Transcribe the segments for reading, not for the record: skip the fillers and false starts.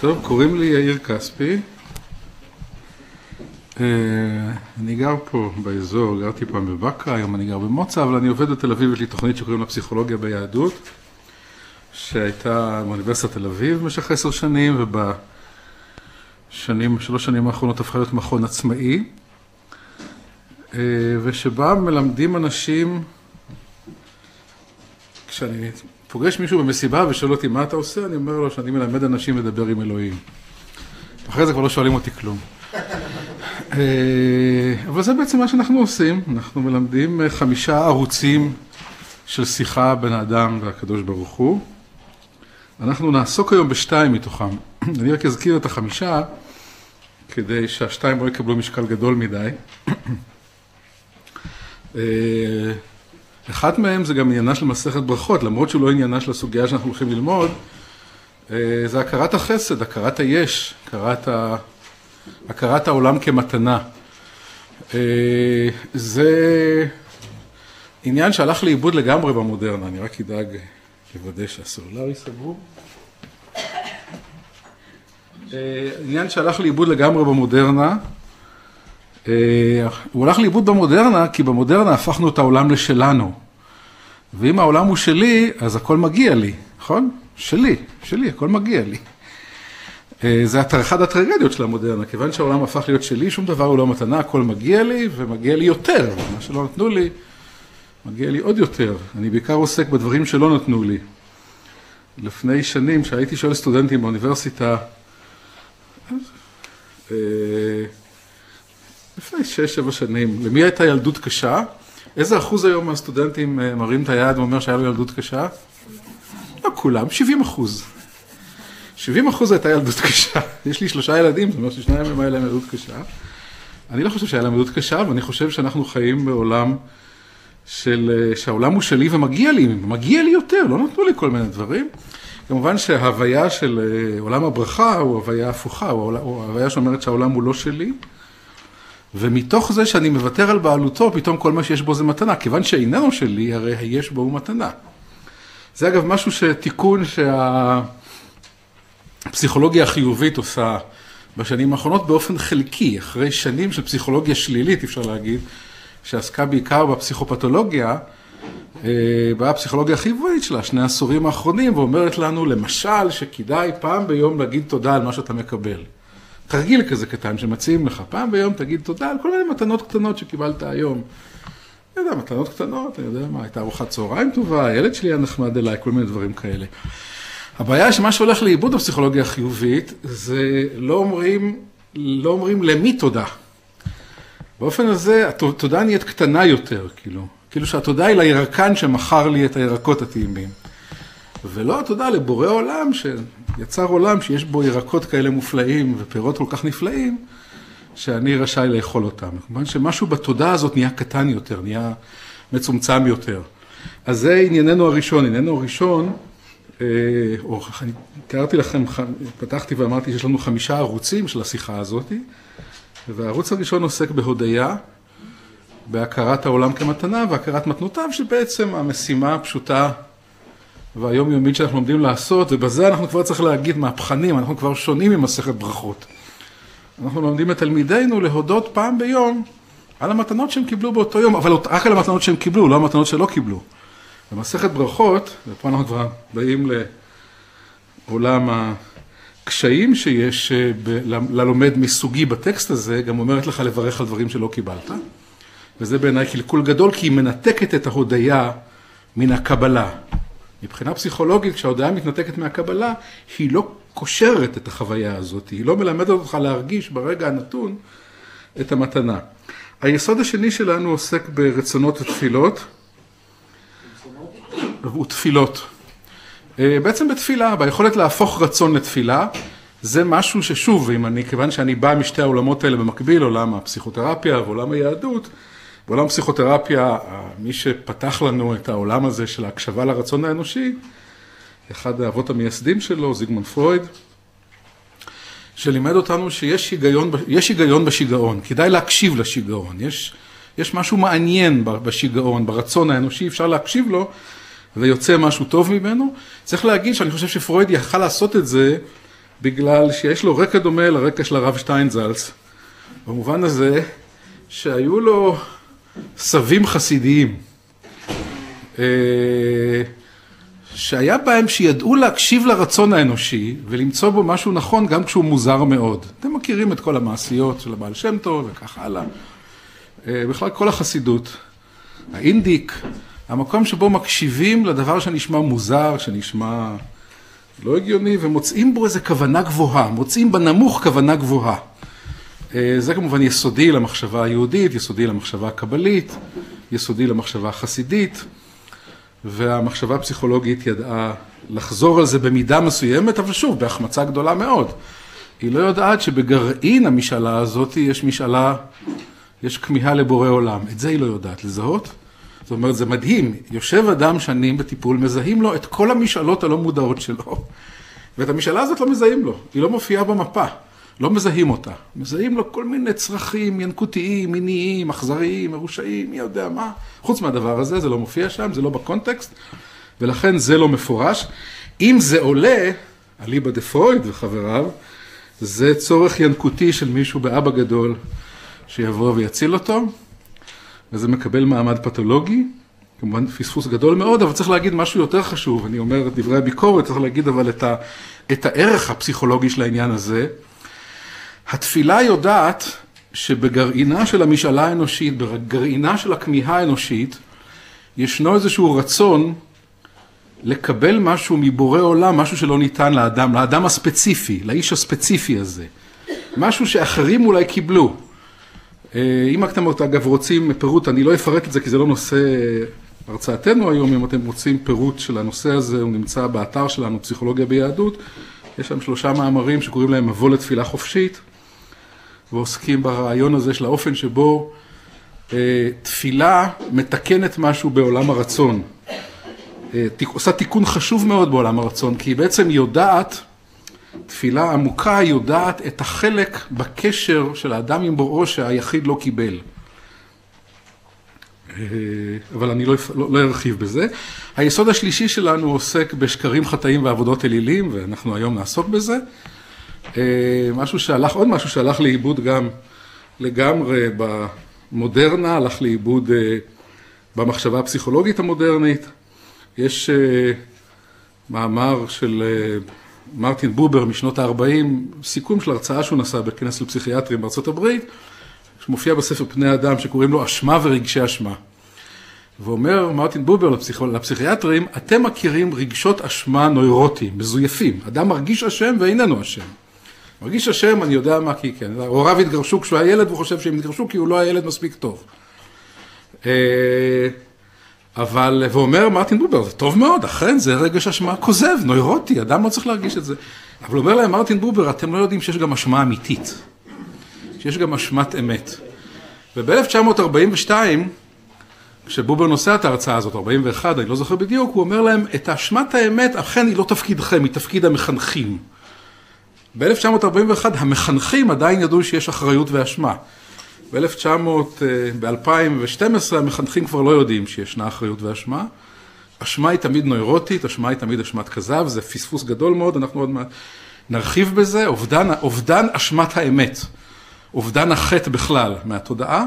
טוב, קוראים לי יאיר כספי. אני גר פה באזור, גרתי פעם בבקה, היום אני גר במוצא, אבל אני עובד בתל אביב, יש לי תוכנית שקוראים לה פסיכולוגיה ביהדות, שהייתה באוניברסיטת תל אביב במשך 10 שנים, שלוש שנים האחרונות הפכה להיות מכון עצמאי, ושבה מלמדים אנשים, כשאני פוגש מישהו במסיבה ושואל אותי מה אתה עושה, אני אומר לו שאני מלמד אנשים לדבר עם אלוהים. אחרי זה כבר לא שואלים אותי כלום. אבל זה בעצם מה שאנחנו עושים, אנחנו מלמדים 5 ערוצים של שיחה בין האדם והקדוש ברוך הוא. אנחנו נעסוק היום ב2 מתוכם. אני רק אזכיר את 5, כדי שה2 לא יקבלו משקל גדול מדי. אחד מהם זה גם עניינה של מסכת ברכות, למרות שהוא לא עניינה של הסוגיה שאנחנו הולכים ללמוד, זה הכרת החסד, הכרת היש, הכרת העולם כמתנה. זה עניין שהלך לאיבוד לגמרי במודרנה, אני רק אדאג לוודא שהסלולרי סגור. עניין שהלך לאיבוד לגמרי במודרנה, הוא הלך לאיבוד במודרנה, כי במודרנה הפכנו את העולם לשלנו. ואם העולם הוא שלי, אז הכל מגיע לי, נכון? שלי, הכל מגיע לי. זה אחד הטרגדיות של המודרנה, כיוון שהעולם הפך להיות שלי, שום דבר הוא לא מתנה, הכל מגיע לי, ומגיע לי יותר. מה שלא נתנו לי, מגיע לי עוד יותר. אני בעיקר עוסק בדברים שלא נתנו לי. לפני שנים, שהייתי שואל סטודנטים באוניברסיטה, לפני 6-7 שנים, למי הייתה ילדות קשה? איזה אחוז היום מהסטודנטים מרים את היד ואומר שהיה לו ילדות קשה? לא כולם, 70%. 70% הייתה ילדות קשה. יש לי 3 ילדים, זאת אומרת ש2 מהם היה להם ילדות קשה. אני לא חושב שהיה להם ילדות קשה, ואני חושב שאנחנו חיים בעולם שהעולם הוא שלי ומגיע לי יותר, לא נתנו לי כל מיני דברים. כמובן שההוויה של עולם הברכה הוא הוויה הפוכה, הוא הוויה שאומרת שהעולם הוא לא שלי, ומתוך זה שאני מוותר על בעלותו, פתאום כל מה שיש בו זה מתנה, כיוון שאיננו שלי, הרי יש בו מתנה. זה אגב משהו שתיקון שהפסיכולוגיה החיובית עושה בשנים האחרונות באופן חלקי, אחרי שנים של פסיכולוגיה שלילית, אפשר להגיד, שעסקה בעיקר בפסיכופתולוגיה, באה הפסיכולוגיה החיובית שלה, 2 עשורים האחרונים, ואומרת לנו למשל שכדאי פעם ביום להגיד תודה על מה שאתה מקבל. תרגיל כזה קטן שמציעים לך, פעם ביום תגיד תודה על כל מיני מתנות קטנות שקיבלת היום. אני יודע, מתנות קטנות, אני יודע מה, הייתה ארוחת צהריים טובה, הילד שלי היה נחמד אליי, כל מיני דברים כאלה. הבעיה שמה שהולך לאיבוד בפסיכולוגיה החיובית, זה לא אומרים למי תודה. באופן הזה, התודה נהיית קטנה יותר, כאילו שהתודה היא לירקן שמכר לי את הירקות הטעימים. ולא התודה לבורא עולם, שיצר עולם שיש בו ירקות כאלה מופלאים ופירות כל כך נפלאים, שאני רשאי לאכול אותם. כמובן שמשהו בתודה הזאת נהיה קטן יותר, נהיה מצומצם יותר. אז זה ענייננו הראשון. ענייננו הראשון, אני תיארתי לכם, פתחתי ואמרתי שיש לנו 5 ערוצים של השיחה הזאת, והערוץ הראשון עוסק בהודיה, בהכרת העולם כמתנה והכרת מתנותיו, שבעצם המשימה הפשוטה והיומיומית שאנחנו לומדים לעשות, ובזה אנחנו כבר צריך להגיד מהפכנים, אנחנו כבר שונים ממסכת ברכות. אנחנו לומדים את תלמידינו להודות פעם ביום על המתנות שהם קיבלו באותו יום, אבל רק על המתנות שהם קיבלו, לא המתנות שלא קיבלו. במסכת ברכות, ופה אנחנו כבר באים לעולם הקשיים שיש ללומד מסוגי בטקסט הזה, גם אומרת לך לברך על דברים שלא קיבלת. וזה בעיניי קלקול גדול, כי היא מנתקת את ההודיה מן הקבלה. מבחינה פסיכולוגית, כשההודיה מתנתקת מהקבלה, היא לא קושרת את החוויה הזאת, היא לא מלמדת אותך להרגיש ברגע הנתון את המתנה. היסוד השני שלנו עוסק ברצונות ותפילות. ותפילות. בעצם בתפילה, ביכולת להפוך רצון לתפילה, זה משהו ששוב, כיוון שאני בא משתי העולמות האלה במקביל, עולם הפסיכותרפיה ועולם היהדות, בעולם הפסיכותרפיה, מי שפתח לנו את העולם הזה של ההקשבה לרצון האנושי, אחד האבות המייסדים שלו, זיגמונד פרויד, שלימד אותנו שיש היגיון בשיגעון, כדאי להקשיב לשיגעון, יש משהו מעניין בשיגעון, ברצון האנושי, אפשר להקשיב לו, ויוצא משהו טוב ממנו. צריך להגיד שאני חושב שפרויד יכל לעשות את זה בגלל שיש לו רקע דומה לרקע של הרב שטיינזלץ, במובן הזה שהיו לו סבים חסידיים, שהיה בהם שידעו להקשיב לרצון האנושי ולמצוא בו משהו נכון גם כשהוא מוזר מאוד. אתם מכירים את כל המעשיות של הבעל שם טוב וכך הלאה. בכלל כל החסידות, האינדיק, המקום שבו מקשיבים לדבר שנשמע מוזר, שנשמע לא הגיוני, ומוצאים בו איזו כוונה גבוהה, מוצאים בנמוך כוונה גבוהה. זה כמובן יסודי למחשבה היהודית, יסודי למחשבה הקבלית, יסודי למחשבה החסידית, והמחשבה הפסיכולוגית ידעה לחזור על זה במידה מסוימת, אבל שוב, בהחמצה גדולה מאוד. היא לא יודעת שבגרעין המשאלה הזאת יש כמיהה לבורא עולם. את זה היא לא יודעת לזהות. זאת אומרת, זה מדהים. יושב אדם שנים בטיפול, מזהים לו את כל המשאלות הלא מודעות שלו, ואת המשאלה הזאת לא מזהים לו. היא לא מופיעה במפה. לא מזהים אותה. מזהים לו כל מיני צרכים ינקותיים, מיניים, אכזריים, מרושעים, מי יודע מה. חוץ מהדבר הזה, זה לא מופיע שם, זה לא בקונטקסט, ולכן זה לא מפורש. אם זה עולה, אליבא דה פרויד וחבריו, זה צורך ינקותי של מישהו באבא גדול, שיבוא ויציל אותו, וזה מקבל מעמד פתולוגי, כמובן פספוס גדול מאוד, אבל צריך להגיד משהו יותר חשוב. אני אומר את דברי הביקורת, צריך להגיד אבל את הערך הפסיכולוגי של העניין הזה. התפילה יודעת שבגרעינה של המשאלה האנושית, בגרעינה של הכמיהה האנושית, ישנו איזשהו רצון לקבל משהו מבורא עולם, משהו שלא ניתן לאדם הספציפי, לאיש הספציפי הזה. משהו שאחרים אולי קיבלו. אם אתם אגב רוצים פירוט, אני לא אפרט את זה כי זה לא נושא הרצאתנו היום, אם אתם רוצים פירוט של הנושא הזה, הוא נמצא באתר שלנו, פסיכולוגיה ביהדות, יש שם 3 מאמרים שקוראים להם מבוא לתפילה חופשית, ועוסקים ברעיון הזה של האופן שבו תפילה מתקנת משהו בעולם הרצון. עושה תיקון חשוב מאוד בעולם הרצון, כי היא בעצם יודעת, תפילה עמוקה יודעת את החלק בקשר של האדם עם בוראו שהיחיד לא קיבל. אבל אני לא ארחיב בזה. היסוד השלישי שלנו עוסק בשקרים חטאים ועבודות אלילים, ואנחנו היום נעסוק בזה. עוד משהו שהלך לאיבוד גם לגמרי במודרנה, הלך לאיבוד במחשבה הפסיכולוגית המודרנית. יש מאמר של מרטין בובר משנות ה-40, סיכום של הרצאה שהוא נשא בכנס לפסיכיאטרים בארצות הברית, שמופיע בספר פני אדם שקוראים לו אשמה ורגשי אשמה. ואומר מרטין בובר לפסיכיאטרים, אתם מכירים רגשות אשמה נוירוטיים, מזויפים. אדם מרגיש אשם ואיננו אשם. מרגיש אשם, אני יודע מה כי כן. הוריו התגרשו כשהוא היה ילד, והוא חושב שהם התגרשו כי הוא לא היה ילד מספיק טוב. ואומר מרטין בובר, זה טוב מאוד, אכן זה רגש אשמה כוזב, נוירוטי, אדם לא צריך להרגיש את זה. אבל אומר להם מרטין בובר, אתם לא יודעים שיש גם אשמה אמיתית. שיש גם אשמת אמת. וב-1942, כשבובר נושא את ההרצאה הזאת, 41, אני לא זוכר בדיוק, הוא אומר להם, את אשמת האמת, אכן היא לא תפקידכם, היא תפקיד המחנכים. ב-1941, המחנכים עדיין ידעו שיש אחריות ואשמה. ב-2012, המחנכים כבר לא יודעים שישנה אחריות ואשמה. אשמה היא תמיד נוירוטית, אשמה היא תמיד אשמת כזב, זה פספוס גדול מאוד, אנחנו עוד מעט נרחיב בזה, אובדן אשמת האמת. אובדן החטא בכלל מהתודעה,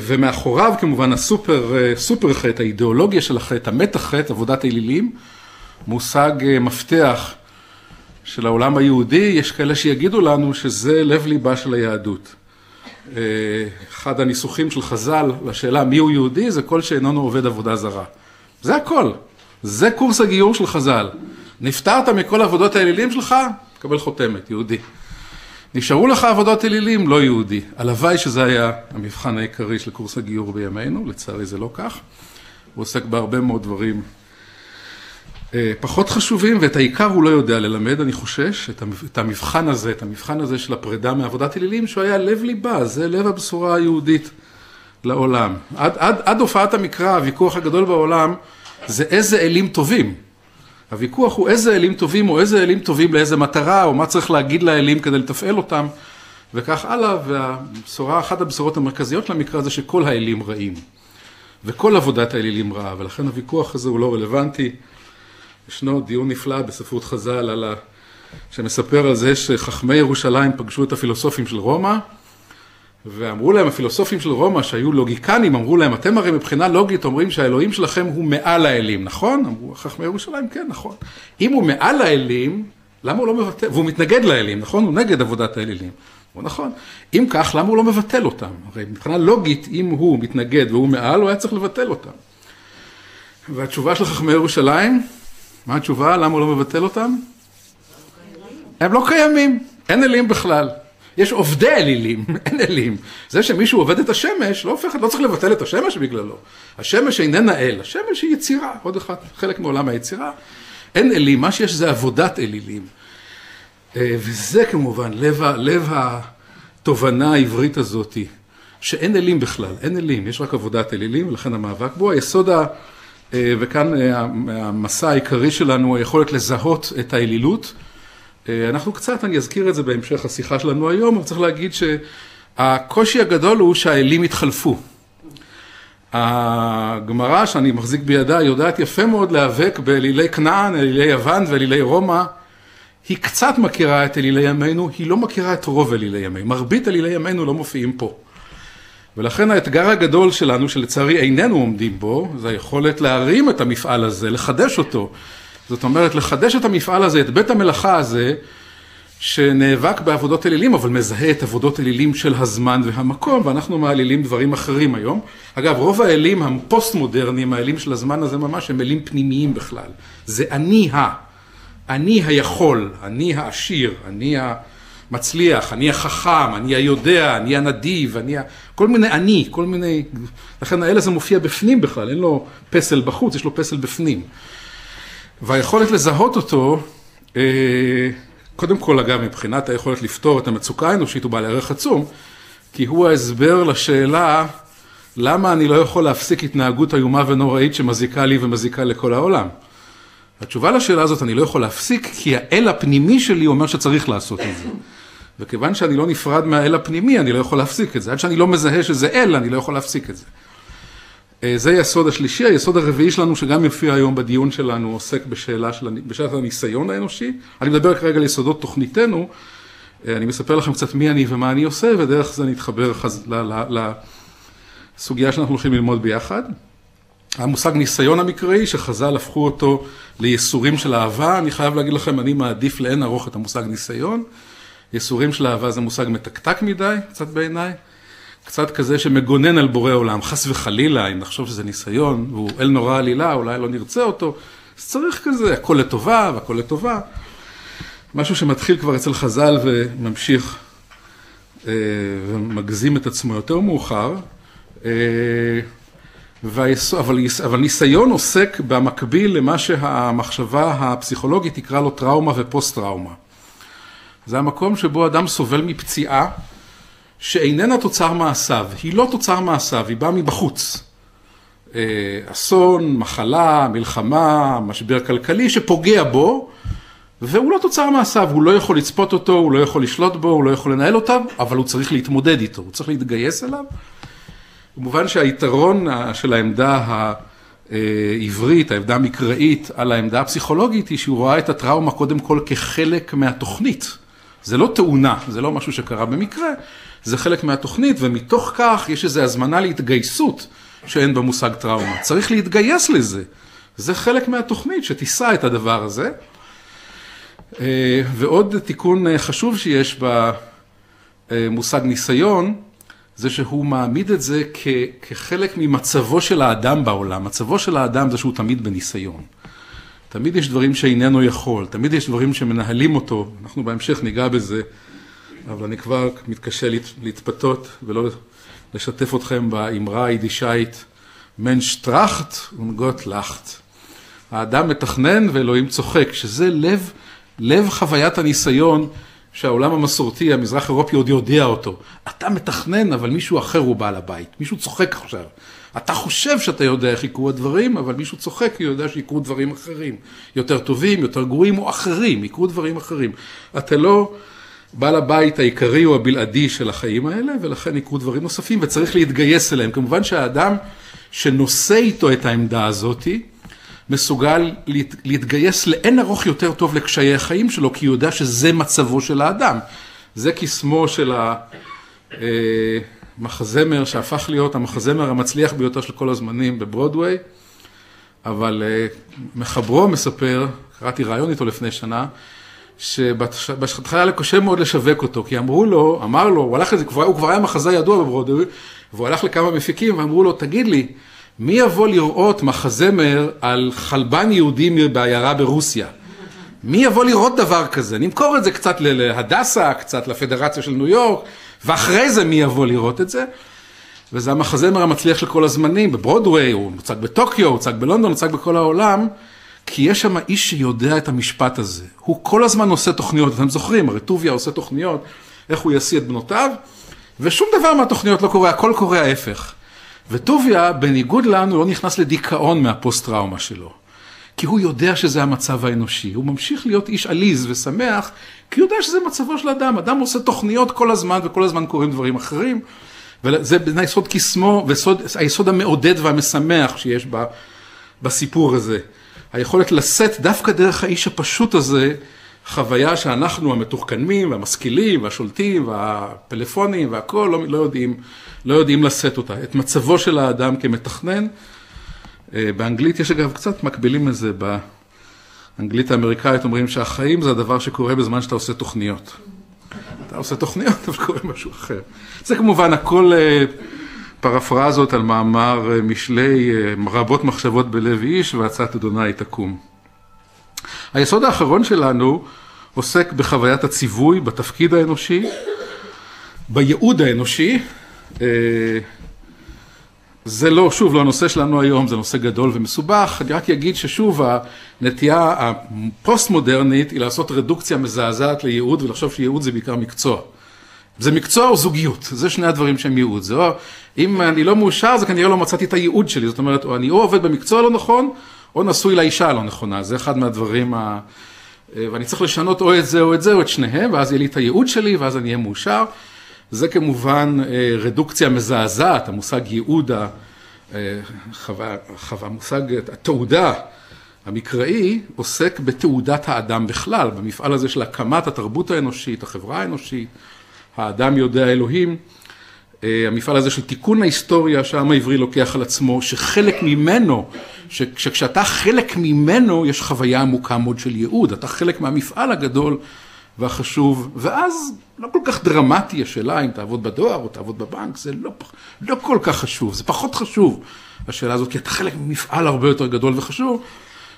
ומאחוריו כמובן הסופר חטא, האידיאולוגיה של החטא, המתח חטא, עבודת האלילים, מושג מפתח של העולם היהודי, יש כאלה שיגידו לנו שזה לב ליבה של היהדות. אחד הניסוחים של חז"ל לשאלה מי הוא יהודי, זה כל שאיננו עובד עבודה זרה. זה הכל, זה קורס הגיור של חז"ל. נפטרת מכל עבודות האלילים שלך, תקבל חותמת, יהודי. נשארו לך עבודות אלילים, לא יהודי. הלוואי שזה היה המבחן העיקרי של קורס הגיור בימינו, לצערי זה לא כך. הוא עוסק בהרבה מאוד דברים פחות חשובים, ואת העיקר הוא לא יודע ללמד, אני חושש, את המבחן הזה של הפרידה מעבודת אלילים, שהוא היה לב ליבה, זה לב הבשורה היהודית לעולם. עד הופעת המקרא, הוויכוח הגדול בעולם, זה איזה אלים טובים. הוויכוח הוא איזה אלים טובים, או איזה אלים טובים לאיזה מטרה, או מה צריך להגיד לאלים כדי לתפעל אותם, וכך הלאה, אחת הבשורות המרכזיות למקרא זה שכל האלים רעים, וכל עבודת האלילים רעה, ולכן הוויכוח הזה הוא לא רלוונטי, ישנו דיון נפלא בספרות חז"ל שמספר על זה שחכמי ירושלים פגשו את הפילוסופים של רומא, ואמרו להם, הפילוסופים של רומא שהיו לוגיקנים, אמרו להם, אתם הרי מבחינה לוגית אומרים שהאלוהים שלכם הוא מעל האלים, נכון? אמרו חכמי ירושלים, כן, נכון. אם הוא מעל האלים, למה הוא לא מבטל? והוא מתנגד לאלים, נכון? הוא נגד עבודת האלילים. הוא נכון. אם כך, למה הוא לא מבטל אותם? הרי מבחינה לוגית, אם הוא מתנגד והוא מעל, הוא היה צריך לבטל אותם. והתשובה של חכמי ירושלים, מה התשובה? למה הוא לא מבטל אותם? הם לא קיימים, אין אלים בכלל. יש עובדי אלילים, אין אלים. זה שמישהו עובד את השמש, לא צריך לבטל את השמש בגללו. השמש איננה אל, השמש היא יצירה, עוד אחד, חלק מעולם היצירה. אין אלים, מה שיש זה עבודת אלילים. וזה כמובן לב התובנה העברית הזאת, שאין אלים בכלל, אין אלים, יש רק עבודת אלילים, ולכן המאבק בו. היסוד, וכאן המסע העיקרי שלנו, היכולת לזהות את האלילות. אנחנו קצת, אני אזכיר את זה בהמשך השיחה שלנו היום, אבל צריך להגיד שהקושי הגדול הוא שהאלים התחלפו. הגמרא שאני מחזיק בידה יודעת יפה מאוד להיאבק באלילי כנען, אלילי יוון ואלילי רומא. היא קצת מכירה את אלילי ימינו, היא לא מכירה את רוב אלילי ימינו. מרבית אלילי ימינו לא מופיעים פה. ולכן האתגר הגדול שלנו, שלצערי איננו עומדים בו, זה היכולת להרים את המפעל הזה, לחדש אותו. זאת אומרת, לחדש את המפעל הזה, את בית המלאכה הזה, שנאבק בעבודות אלילים, אבל מזהה את עבודות אלילים של הזמן והמקום, ואנחנו מעלילים דברים אחרים היום. אגב, רוב האלים הפוסט-מודרניים, האלים של הזמן הזה ממש, הם אלים פנימיים בכלל. זה אני היכול, אני העשיר, אני המצליח, אני החכם, אני היודע, אני הנדיב, כל מיני כל מיני, לכן האל הזה מופיע בפנים בכלל, אין לו פסל בחוץ, יש לו פסל בפנים. והיכולת לזהות אותו, קודם כל אגב, מבחינת היכולת לפתור את המצוקה האנושית, הוא בעל ערך עצום, כי הוא ההסבר לשאלה, למה אני לא יכול להפסיק התנהגות איומה ונוראית שמזיקה לי ומזיקה לכל העולם. התשובה לשאלה הזאת, אני לא יכול להפסיק, כי האל הפנימי שלי אומר שצריך לעשות את זה. וכיוון שאני לא נפרד מהאל הפנימי, אני לא יכול להפסיק את זה. עד שאני לא מזהה שזה אל, אני לא יכול להפסיק את זה. זה היסוד השלישי. היסוד הרביעי שלנו, שגם יופיע היום בדיון שלנו, עוסק בשאלת הניסיון האנושי. אני מדבר כרגע על יסודות תוכניתנו. אני מספר לכם קצת מי אני ומה אני עושה, ודרך זה נתחבר לסוגיה שאנחנו הולכים ללמוד ביחד. המושג ניסיון המקראי, שחז"ל הפכו אותו ליסורים של אהבה. אני חייב להגיד לכם, אני מעדיף לאין ארוך את המושג ניסיון. יסורים של אהבה זה מושג מתקתק מדי, קצת בעיניי. קצת כזה שמגונן על בורא עולם, חס וחלילה, אם נחשוב שזה ניסיון, והוא אל נורא עלילה, אולי לא נרצה אותו, אז צריך כזה, הכל לטובה והכל לטובה. משהו שמתחיל כבר אצל חז"ל וממשיך ומגזים את עצמו יותר מאוחר, אבל ניסיון עוסק במקביל למה שהמחשבה הפסיכולוגית תקרא לו טראומה ופוסט-טראומה. זה המקום שבו אדם סובל מפציעה, שאיננה תוצר מעשיו, היא לא תוצר מעשיו, היא באה מבחוץ. אסון, מחלה, מלחמה, משבר כלכלי שפוגע בו, והוא לא תוצר מעשיו, הוא לא יכול לצפות אותו, הוא לא יכול לשלוט בו, הוא לא יכול לנהל אותם, אבל הוא צריך להתמודד איתו, הוא צריך להתגייס אליו. במובן שהיתרון של העמדה העברית, העמדה המקראית על העמדה הפסיכולוגית, היא שהוא רואה את הטראומה קודם כל כחלק מהתוכנית. זה לא תאונה, זה לא משהו שקרה במקרה, זה חלק מהתוכנית, ומתוך כך יש איזו הזמנה להתגייסות שאין במושג טראומה. צריך להתגייס לזה. זה חלק מהתוכנית שתישא את הדבר הזה. ועוד תיקון חשוב שיש במושג ניסיון, זה שהוא מעמיד את זה כחלק ממצבו של האדם בעולם. מצבו של האדם זה שהוא תמיד בניסיון. תמיד יש דברים שאיננו יכול, תמיד יש דברים שמנהלים אותו, אנחנו בהמשך ניגע בזה, אבל אני כבר מתקשה להתפתות ולא לשתף אתכם באמרה היידישאית, Mensch tracht und Gott lacht. האדם מתכנן ואלוהים צוחק, שזה לב חוויית הניסיון שהעולם המסורתי, המזרח אירופי עוד יודע אותו. אתה מתכנן, אבל מישהו אחר הוא בעל הבית, מישהו צוחק עכשיו. אתה חושב שאתה יודע איך יקרו הדברים, אבל מישהו צוחק כי הוא יודע שיקרו דברים אחרים. יותר טובים, יותר גרועים או אחרים, יקרו דברים אחרים. אתה לא בעל הבית העיקרי או הבלעדי של החיים האלה, ולכן יקרו דברים נוספים וצריך להתגייס אליהם. כמובן שהאדם שנושא איתו את העמדה הזאת, מסוגל להתגייס לאין ארוך יותר טוב לקשיי החיים שלו, כי הוא יודע שזה מצבו של האדם. זה קסמו של המחזמר שהפך להיות המחזמר המצליח ביותר של כל הזמנים בברודווי, אבל מחברו מספר, קראתי רעיון איתו לפני שנה, שבהתחלה היה קשה מאוד לשווק אותו, כי אמר לו, הוא הלך לזה, הוא כבר היה מחזה ידוע בברודווי, והוא הלך לכמה מפיקים ואמרו לו, תגיד לי, מי יבוא לראות מחזמר על חלבן יהודי בעיירה ברוסיה? מי יבוא לראות דבר כזה? נמכור את זה קצת להדסה, קצת לפדרציה של ניו יורק, ואחרי זה מי יבוא לראות את זה? וזה המחזמר המצליח של כל הזמנים, בברודווי, הוא מוצג בטוקיו, הוא מוצג בלונדון, הוא מוצג בכל העולם, כי יש שם איש שיודע את המשפט הזה. הוא כל הזמן עושה תוכניות, אתם זוכרים, הרי טוביה עושה תוכניות, איך הוא ישיא את בנותיו, ושום דבר מהתוכניות לא קורה, הכל קורה ההפך. וטוביה, בניגוד לנו, לא נכנס לדיכאון מהפוסט-טראומה שלו. כי הוא יודע שזה המצב האנושי. הוא ממשיך להיות איש עליז ושמח, כי הוא יודע שזה מצבו של אדם. אדם עושה תוכניות כל הזמן, וכל הזמן קוראים דברים אחרים. וזה בין היסוד קסמו, והיסוד המעודד והמשמח שיש בסיפור הזה. היכולת לשאת דווקא דרך האיש הפשוט הזה, חוויה שאנחנו המתוחכמים והמשכילים והשולטים והפלאפונים והכל לא יודעים לשאת אותה. את מצבו של האדם כמתכנן. באנגלית יש אגב קצת מקבילים לזה, באנגלית האמריקאית אומרים שהחיים זה הדבר שקורה בזמן שאתה עושה תוכניות. אתה עושה תוכניות, אבל קורה משהו אחר. זה כמובן הכל פרפרזות על מאמר משלי, רבות מחשבות בלב איש והצעת אדוני תקום. היסוד האחרון שלנו עוסק בחוויית הציווי, בתפקיד האנושי, בייעוד האנושי. זה לא, שוב, לא הנושא שלנו היום, זה נושא גדול ומסובך. אני רק אגיד ששוב, הנטייה הפוסט-מודרנית היא לעשות רדוקציה מזעזעת לייעוד, ולחשוב שייעוד זה בעיקר מקצוע. זה מקצוע או זוגיות, זה שני הדברים שהם ייעוד. זה או, אם אני לא מאושר, זה כנראה לא מצאתי את הייעוד שלי. זאת אומרת, אני או עובד במקצוע לא נכון, או נשוי לאישה לא נכונה. זה אחד מהדברים, ואני צריך לשנות או את זה או את זה או את שניהם, ואז יהיה לי את הייעוד שלי, ואז אני אהיה מאושר. זה כמובן רדוקציה מזעזעת, המושג ייעוד, המושג התעודה המקראי עוסק בתעודת האדם בכלל, במפעל הזה של הקמת התרבות האנושית, החברה האנושית, האדם יודע אלוהים, המפעל הזה של תיקון ההיסטוריה שהעם העברי לוקח על עצמו, שחלק ממנו, שכשאתה חלק ממנו יש חוויה עמוקה מאוד של ייעוד, אתה חלק מהמפעל הגדול והחשוב, ואז לא כל כך דרמטי השאלה אם תעבוד בדואר או תעבוד בבנק, זה לא כל כך חשוב, זה פחות חשוב השאלה הזאת, כי אתה חלק ממפעל הרבה יותר גדול וחשוב,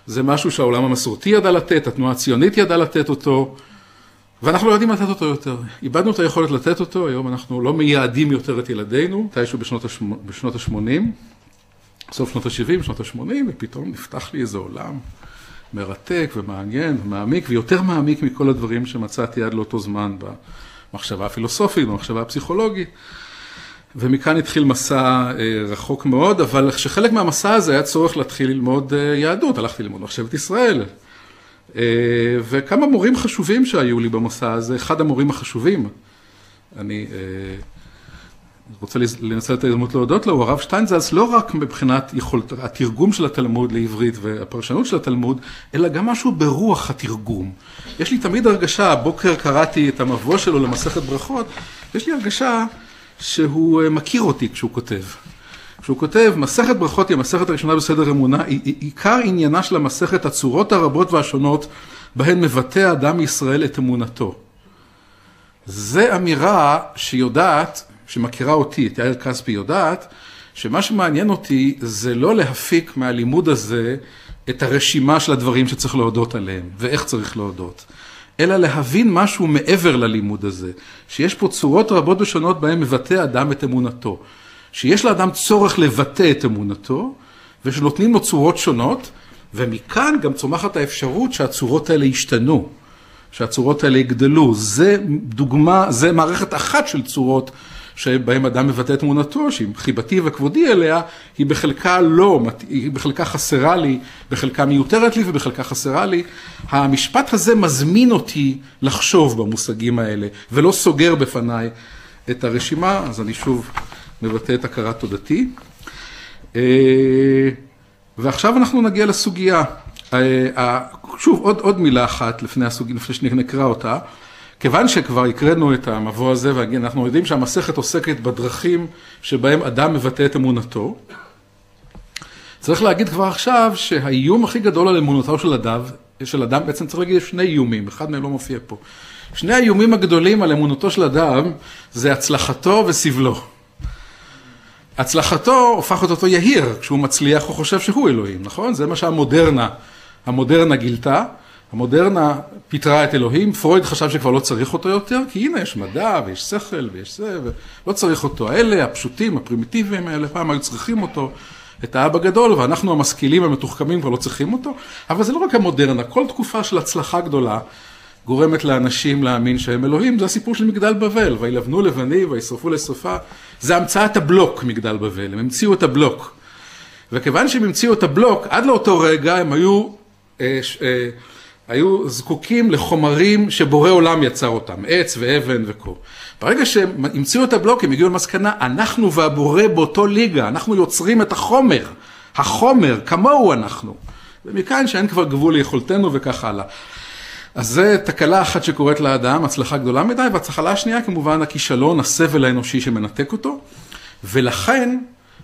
זה משהו שהעולם המסורתי ידע לתת, התנועה הציונית ידעה לתת אותו, ואנחנו לא יודעים לתת אותו יותר. איבדנו את היכולת לתת אותו, היום אנחנו לא מייעדים יותר את ילדינו, מתישהו בשנות ה-80, סוף שנות ה-70, שנות ה-80, ופתאום נפתח לי איזה עולם מרתק ומעניין ומעמיק, ויותר מעמיק מכל הדברים שמצאתי עד לאותו זמן במחשבה הפילוסופית, במחשבה הפסיכולוגית. ומכאן התחיל מסע רחוק מאוד, אבל שחלק מהמסע הזה היה צורך להתחיל ללמוד יהדות, הלכתי ללמוד מחשבת ישראל. וכמה מורים חשובים שהיו לי במסע הזה, אחד המורים החשובים, אני רוצה לנצל את ההזדמנות להודות לו, הוא הרב שטיינזלץ, לא רק מבחינת יכולת התרגום של התלמוד לעברית והפרשנות של התלמוד, אלא גם משהו ברוח התרגום. יש לי תמיד הרגשה, הבוקר קראתי את המבוא שלו למסכת ברכות, יש לי הרגשה שהוא מכיר אותי כשהוא כותב. כשהוא כותב, מסכת ברכות היא המסכת הראשונה בסדר אמונה, עיקר עניינה של המסכת הצורות הרבות והשונות, בהן מבטא אדם מישראל את אמונתו. זה אמירה שיודעת, שמכירה אותי, את יאיר כספי יודעת, שמה שמעניין אותי זה לא להפיק מהלימוד הזה את הרשימה של הדברים שצריך להודות עליהם, ואיך צריך להודות, אלא להבין משהו מעבר ללימוד הזה, שיש פה צורות רבות ושונות בהן מבטא אדם את אמונתו, שיש לאדם צורך לבטא את אמונתו, ושנותנים לו צורות שונות, ומכאן גם צומחת האפשרות שהצורות האלה ישתנו, שהצורות האלה יגדלו. זה דוגמה, זה מערכת אחת של צורות שבהם אדם מבטא את אמונתו, שהיא חיבתי וכבודי אליה, היא בחלקה לא, היא בחלקה חסרה לי, בחלקה מיותרת לי ובחלקה חסרה לי. המשפט הזה מזמין אותי לחשוב במושגים האלה, ולא סוגר בפניי את הרשימה, אז אני שוב מבטא את הכרת תודתי. ועכשיו אנחנו נגיע לסוגיה. שוב, עוד מילה אחת לפני שנקרא אותה. כיוון שכבר הקראנו את המבוא הזה, ואנחנו יודעים שהמסכת עוסקת בדרכים שבהם אדם מבטא את אמונתו, צריך להגיד כבר עכשיו שהאיום הכי גדול על אמונתו של אדם, בעצם צריך להגיד שני איומים, אחד מהם לא מופיע פה. שני האיומים הגדולים על אמונתו של אדם זה הצלחתו וסבלו. הצלחתו הופכת אותו יהיר, כשהוא מצליח הוא חושב שהוא אלוהים, נכון? זה מה שהמודרנה גילתה. המודרנה פיתרה את אלוהים, פרויד חשב שכבר לא צריך אותו יותר, כי הנה יש מדע ויש שכל ויש זה, ולא צריך אותו. האלה, הפשוטים, הפרימיטיביים האלה, פעם היו צריכים אותו, את האבא גדול, ואנחנו המשכילים המתוחכמים כבר לא צריכים אותו, אבל זה לא רק המודרנה, כל תקופה של הצלחה גדולה, גורמת לאנשים להאמין שהם אלוהים, זה הסיפור של מגדל בבל, וילבנו לבני וישרפו לשרפה, זה המצאת הבלוק מגדל בבל, הם המציאו את הבלוק. וכיוון שהם המציאו את הבלוק, עד לאותו רגע הם היו זקוקים לחומרים שבורא עולם יצר אותם, עץ ואבן וכה. ברגע שהם המציאו את הבלוק, הם הגיעו למסקנה, אנחנו והבורא באותו ליגה, אנחנו יוצרים את החומר, כמוהו אנחנו. ומכאן שאין כבר גבול ליכולתנו וכך הלאה. אז זה תקלה אחת שקורית לאדם, הצלחה גדולה מדי, והצלחה השנייה כמובן הכישלון, הסבל האנושי שמנתק אותו, ולכן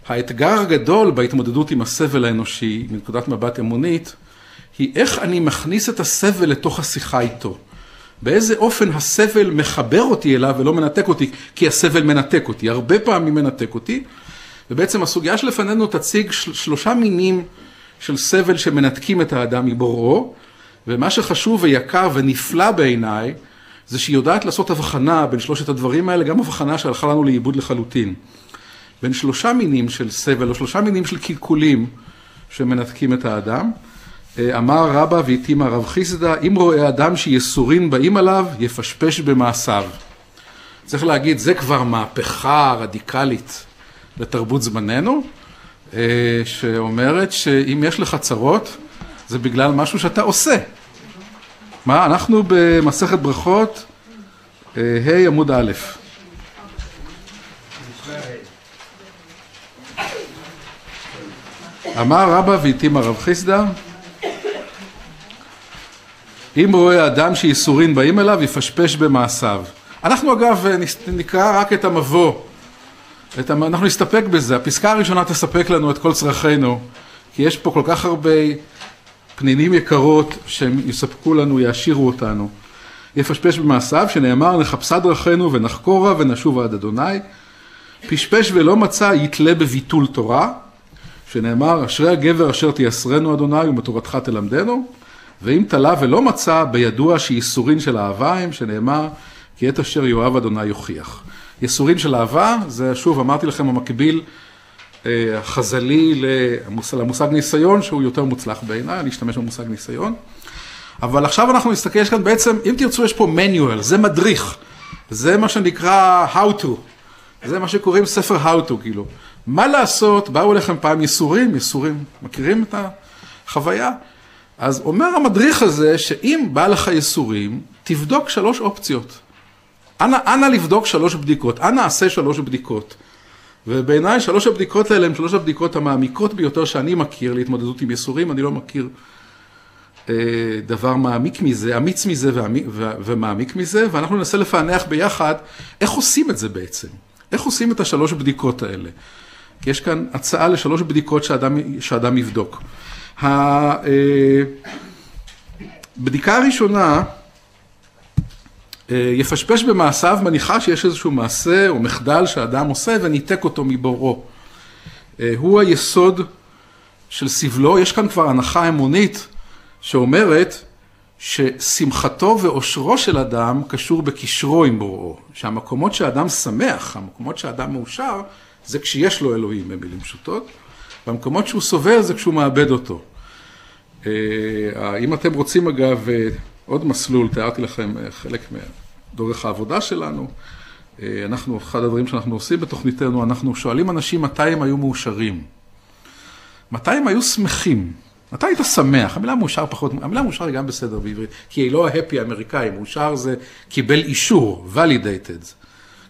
האתגר הגדול בהתמודדות עם הסבל האנושי, מנקודת מבט אמונית, היא איך אני מכניס את הסבל לתוך השיחה איתו. באיזה אופן הסבל מחבר אותי אליו ולא מנתק אותי, כי הסבל מנתק אותי, הרבה פעמים מנתק אותי, ובעצם הסוגיה שלפנינו תציג 3 מינים של סבל שמנתקים את האדם מבוראו, ומה שחשוב ויקר ונפלא בעיניי, זה שהיא יודעת לעשות הבחנה בין 3 הדברים האלה, גם הבחנה שהלכה לנו לאיבוד לחלוטין. בין 3 מינים של סבל, או 3 מינים של קלקולים שמנתקים את האדם. אמר רבא והתימה רב חיסדא, אם רואה אדם שיסורין באים עליו, יפשפש במעשיו. צריך להגיד, זה כבר מהפכה רדיקלית לתרבות זמננו, שאומרת שאם יש לך צרות, זה בגלל משהו שאתה עושה. מה? אנחנו במסכת ברכות, עמוד א'. אמר רבא והתימה רב חיסדא, אם רואה אדם שיסורין באים אליו, יפשפש במעשיו. אנחנו אגב נקרא רק את המבוא, אנחנו נסתפק בזה, הפסקה הראשונה תספק לנו את כל צרכינו, כי יש פה כל כך הרבה פנינים יקרות שהם יספקו לנו, יעשירו אותנו. יפשפש במעשיו, שנאמר, נחפשה דרכינו ונחקורה ונשובה עד אדוני, פשפש ולא מצא, יתלה בביטול תורה, שנאמר, אשרי הגבר אשר תייסרנו אדוני ומתורתך תלמדנו, ואם תלה ולא מצא, בידוע שיסורין של אהבה הם, שנאמר, כי את אשר יאהב אדוני יוכיח. יסורין של אהבה, זה שוב אמרתי לכם המקביל החז"לי למושג ניסיון, שהוא יותר מוצלח בעיניי, אני אשתמש במושג ניסיון. אבל עכשיו אנחנו נסתכל, יש כאן בעצם, אם תרצו, יש פה manual, זה מדריך, זה מה שנקרא how to, זה מה שקוראים ספר how to, כאילו. מה לעשות, באו לכם פעם ייסורים, מכירים את החוויה? אז אומר המדריך הזה, שאם בא לך ייסורים, תבדוק 3 אופציות. אנא לבדוק 3 בדיקות, אנא עשה 3 בדיקות. ובעיניי 3 הבדיקות האלה הן 3 הבדיקות המעמיקות ביותר שאני מכיר להתמודדות עם ייסורים, אני לא מכיר דבר מעמיק מזה, אמיץ מזה ומעמיק מזה, ואנחנו ננסה לפענח ביחד איך עושים את זה בעצם, איך עושים את 3 בדיקות האלה. כי יש כאן הצעה ל3 בדיקות שאדם יבדוק. הבדיקה הראשונה, יפשפש במעשיו, מניחה שיש איזשהו מעשה או מחדל שהאדם עושה וניתק אותו מבוראו. הוא היסוד של סבלו. יש כאן כבר הנחה אמונית שאומרת ששמחתו ואושרו של אדם קשור בקשרו עם בוראו. שהמקומות שהאדם שמח, המקומות שהאדם מאושר, זה כשיש לו אלוהים במילים פשוטות, והמקומות שהוא סובל זה כשהוא מאבד אותו. אם אתם רוצים אגב עוד מסלול, תיארתי לכם חלק מדורך העבודה שלנו, אחד הדברים שאנחנו עושים בתוכניתנו, אנחנו שואלים אנשים מתי הם היו מאושרים, מתי הם היו שמחים, מתי היית שמח, המילה מאושר פחות, המילה מאושר היא גם בסדר בעברית, כי היא לא ההפי האמריקאי, מאושר זה קיבל אישור, validated,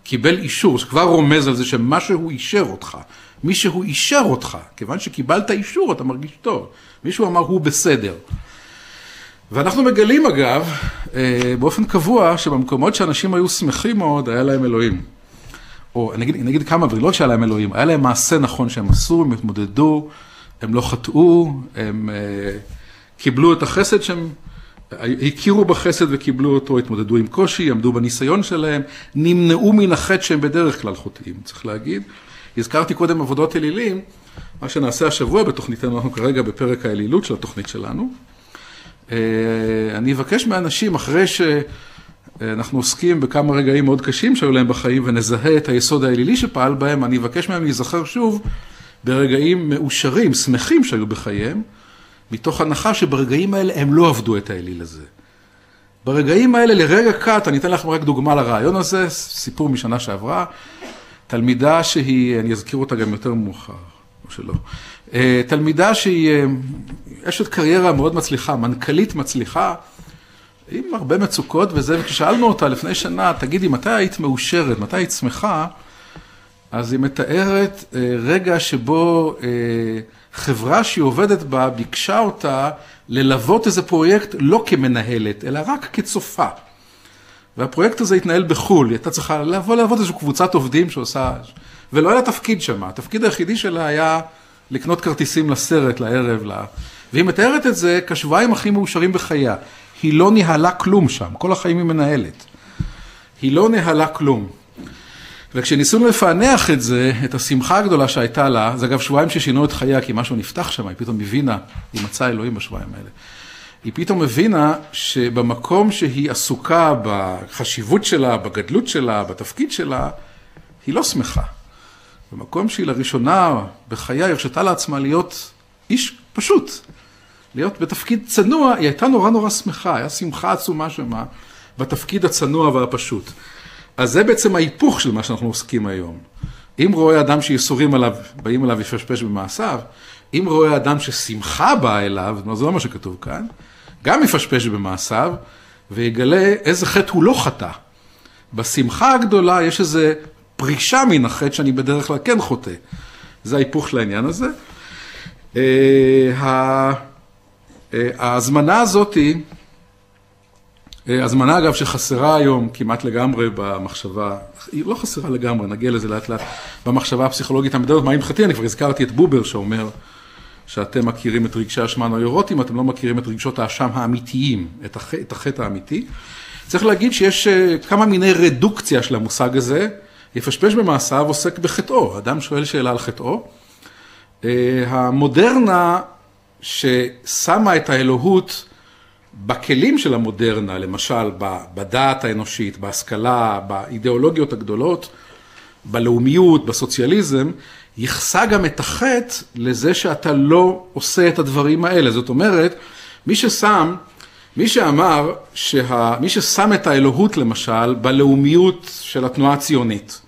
קיבל אישור, שכבר רומז על זה שמשהו אישר אותך, מישהו אישר אותך, כיוון שקיבלת אישור אתה מרגיש טוב, מישהו אמר הוא בסדר. ואנחנו מגלים אגב, באופן קבוע, שבמקומות שאנשים היו שמחים מאוד, היה להם אלוהים. או נגיד כמה, ולא שהיה להם אלוהים, היה להם מעשה נכון שהם עשו, הם התמודדו, הם לא חטאו, הם קיבלו את החסד שהם, הכירו בחסד וקיבלו אותו, התמודדו עם קושי, עמדו בניסיון שלהם, נמנעו מן החטא שהם בדרך כלל חוטאים, צריך להגיד. הזכרתי קודם עבודות אלילים, מה שנעשה השבוע בתוכניתנו, אנחנו כרגע בפרק האלילות של התוכנית שלנו. אני אבקש מאנשים, אחרי שאנחנו עוסקים בכמה רגעים מאוד קשים שהיו להם בחיים, ונזהה את היסוד האלילי שפעל בהם, אני אבקש מהם להיזכר שוב ברגעים מאושרים, שמחים שהיו בחייהם, מתוך הנחה שברגעים האלה הם לא עבדו את האליל הזה. ברגעים האלה, לרגע קט, אני אתן לכם רק דוגמה לרעיון הזה, סיפור משנה שעברה, תלמידה שהיא, אני אזכיר אותה גם יותר מאוחר, או שלא, תלמידה שהיא אשת קריירה מאוד מצליחה, מנכ"לית מצליחה, עם הרבה מצוקות וזה, וכששאלנו אותה לפני שנה, תגידי, מתי היית מאושרת, מתי היית שמחה, אז היא מתארת רגע שבו חברה שהיא עובדת בה, ביקשה אותה ללוות איזה פרויקט לא כמנהלת, אלא רק כצופה. והפרויקט הזה התנהל בחול, היא הייתה צריכה לעבוד איזו קבוצת עובדים שעושה, ולא היה תפקיד שם, התפקיד היחידי שלה היה לקנות כרטיסים לסרט, לערב, והיא מתארת את זה כשבועיים הכי מאושרים בחייה. היא לא ניהלה כלום שם, כל החיים היא מנהלת. היא לא ניהלה כלום. וכשניסינו לפענח את זה, את השמחה הגדולה שהייתה לה, זה אגב שבועיים ששינו את חייה, כי משהו נפתח שם, היא פתאום הבינה, היא מצאה אלוהים בשבועיים האלה. היא פתאום הבינה שבמקום שהיא עסוקה בחשיבות שלה, בגדלות שלה, בתפקיד שלה, היא לא שמחה. במקום שהיא לראשונה בחייה הרשתה לעצמה להיות איש פשוט, להיות בתפקיד צנוע, היא הייתה נורא נורא שמחה, היה שמחה עצומה שמה בתפקיד הצנוע והפשוט. אז זה בעצם ההיפוך של מה שאנחנו עוסקים היום. אם רואה אדם שיסורים עליו, באים אליו יפשפש במעשיו, אם רואה אדם ששמחה באה אליו, זה לא מה שכתוב כאן, גם יפשפש במעשיו, ויגלה איזה חטא הוא לא חטא. בשמחה הגדולה יש איזו פרישה מן החטא שאני בדרך כלל כן חוטא. זה ההיפוך של העניין הזה. ההזמנה הזאת היא, הזמנה אגב שחסרה היום כמעט לגמרי במחשבה, היא לא חסרה לגמרי, נגיע לזה לאט לאט, במחשבה הפסיכולוגית המדברת, מה הלכתי, אני כבר הזכרתי את בובר שאומר שאתם מכירים את רגשי האשמה הנוירוטיים, אתם לא מכירים את רגשות האשם האמיתיים, את החטא האמיתי. צריך להגיד שיש כמה מיני רדוקציה של המושג הזה, יפשפש במעשיו עוסק בחטאו, אדם שואל שאלה על חטאו. המודרנה ששמה את האלוהות בכלים של המודרנה, למשל בדעת האנושית, בהשכלה, באידיאולוגיות הגדולות, בלאומיות, בסוציאליזם, יחסה גם את החטא לזה שאתה לא עושה את הדברים האלה. זאת אומרת, מי שאמר, מי ששם את האלוהות למשל בלאומיות של התנועה הציונית,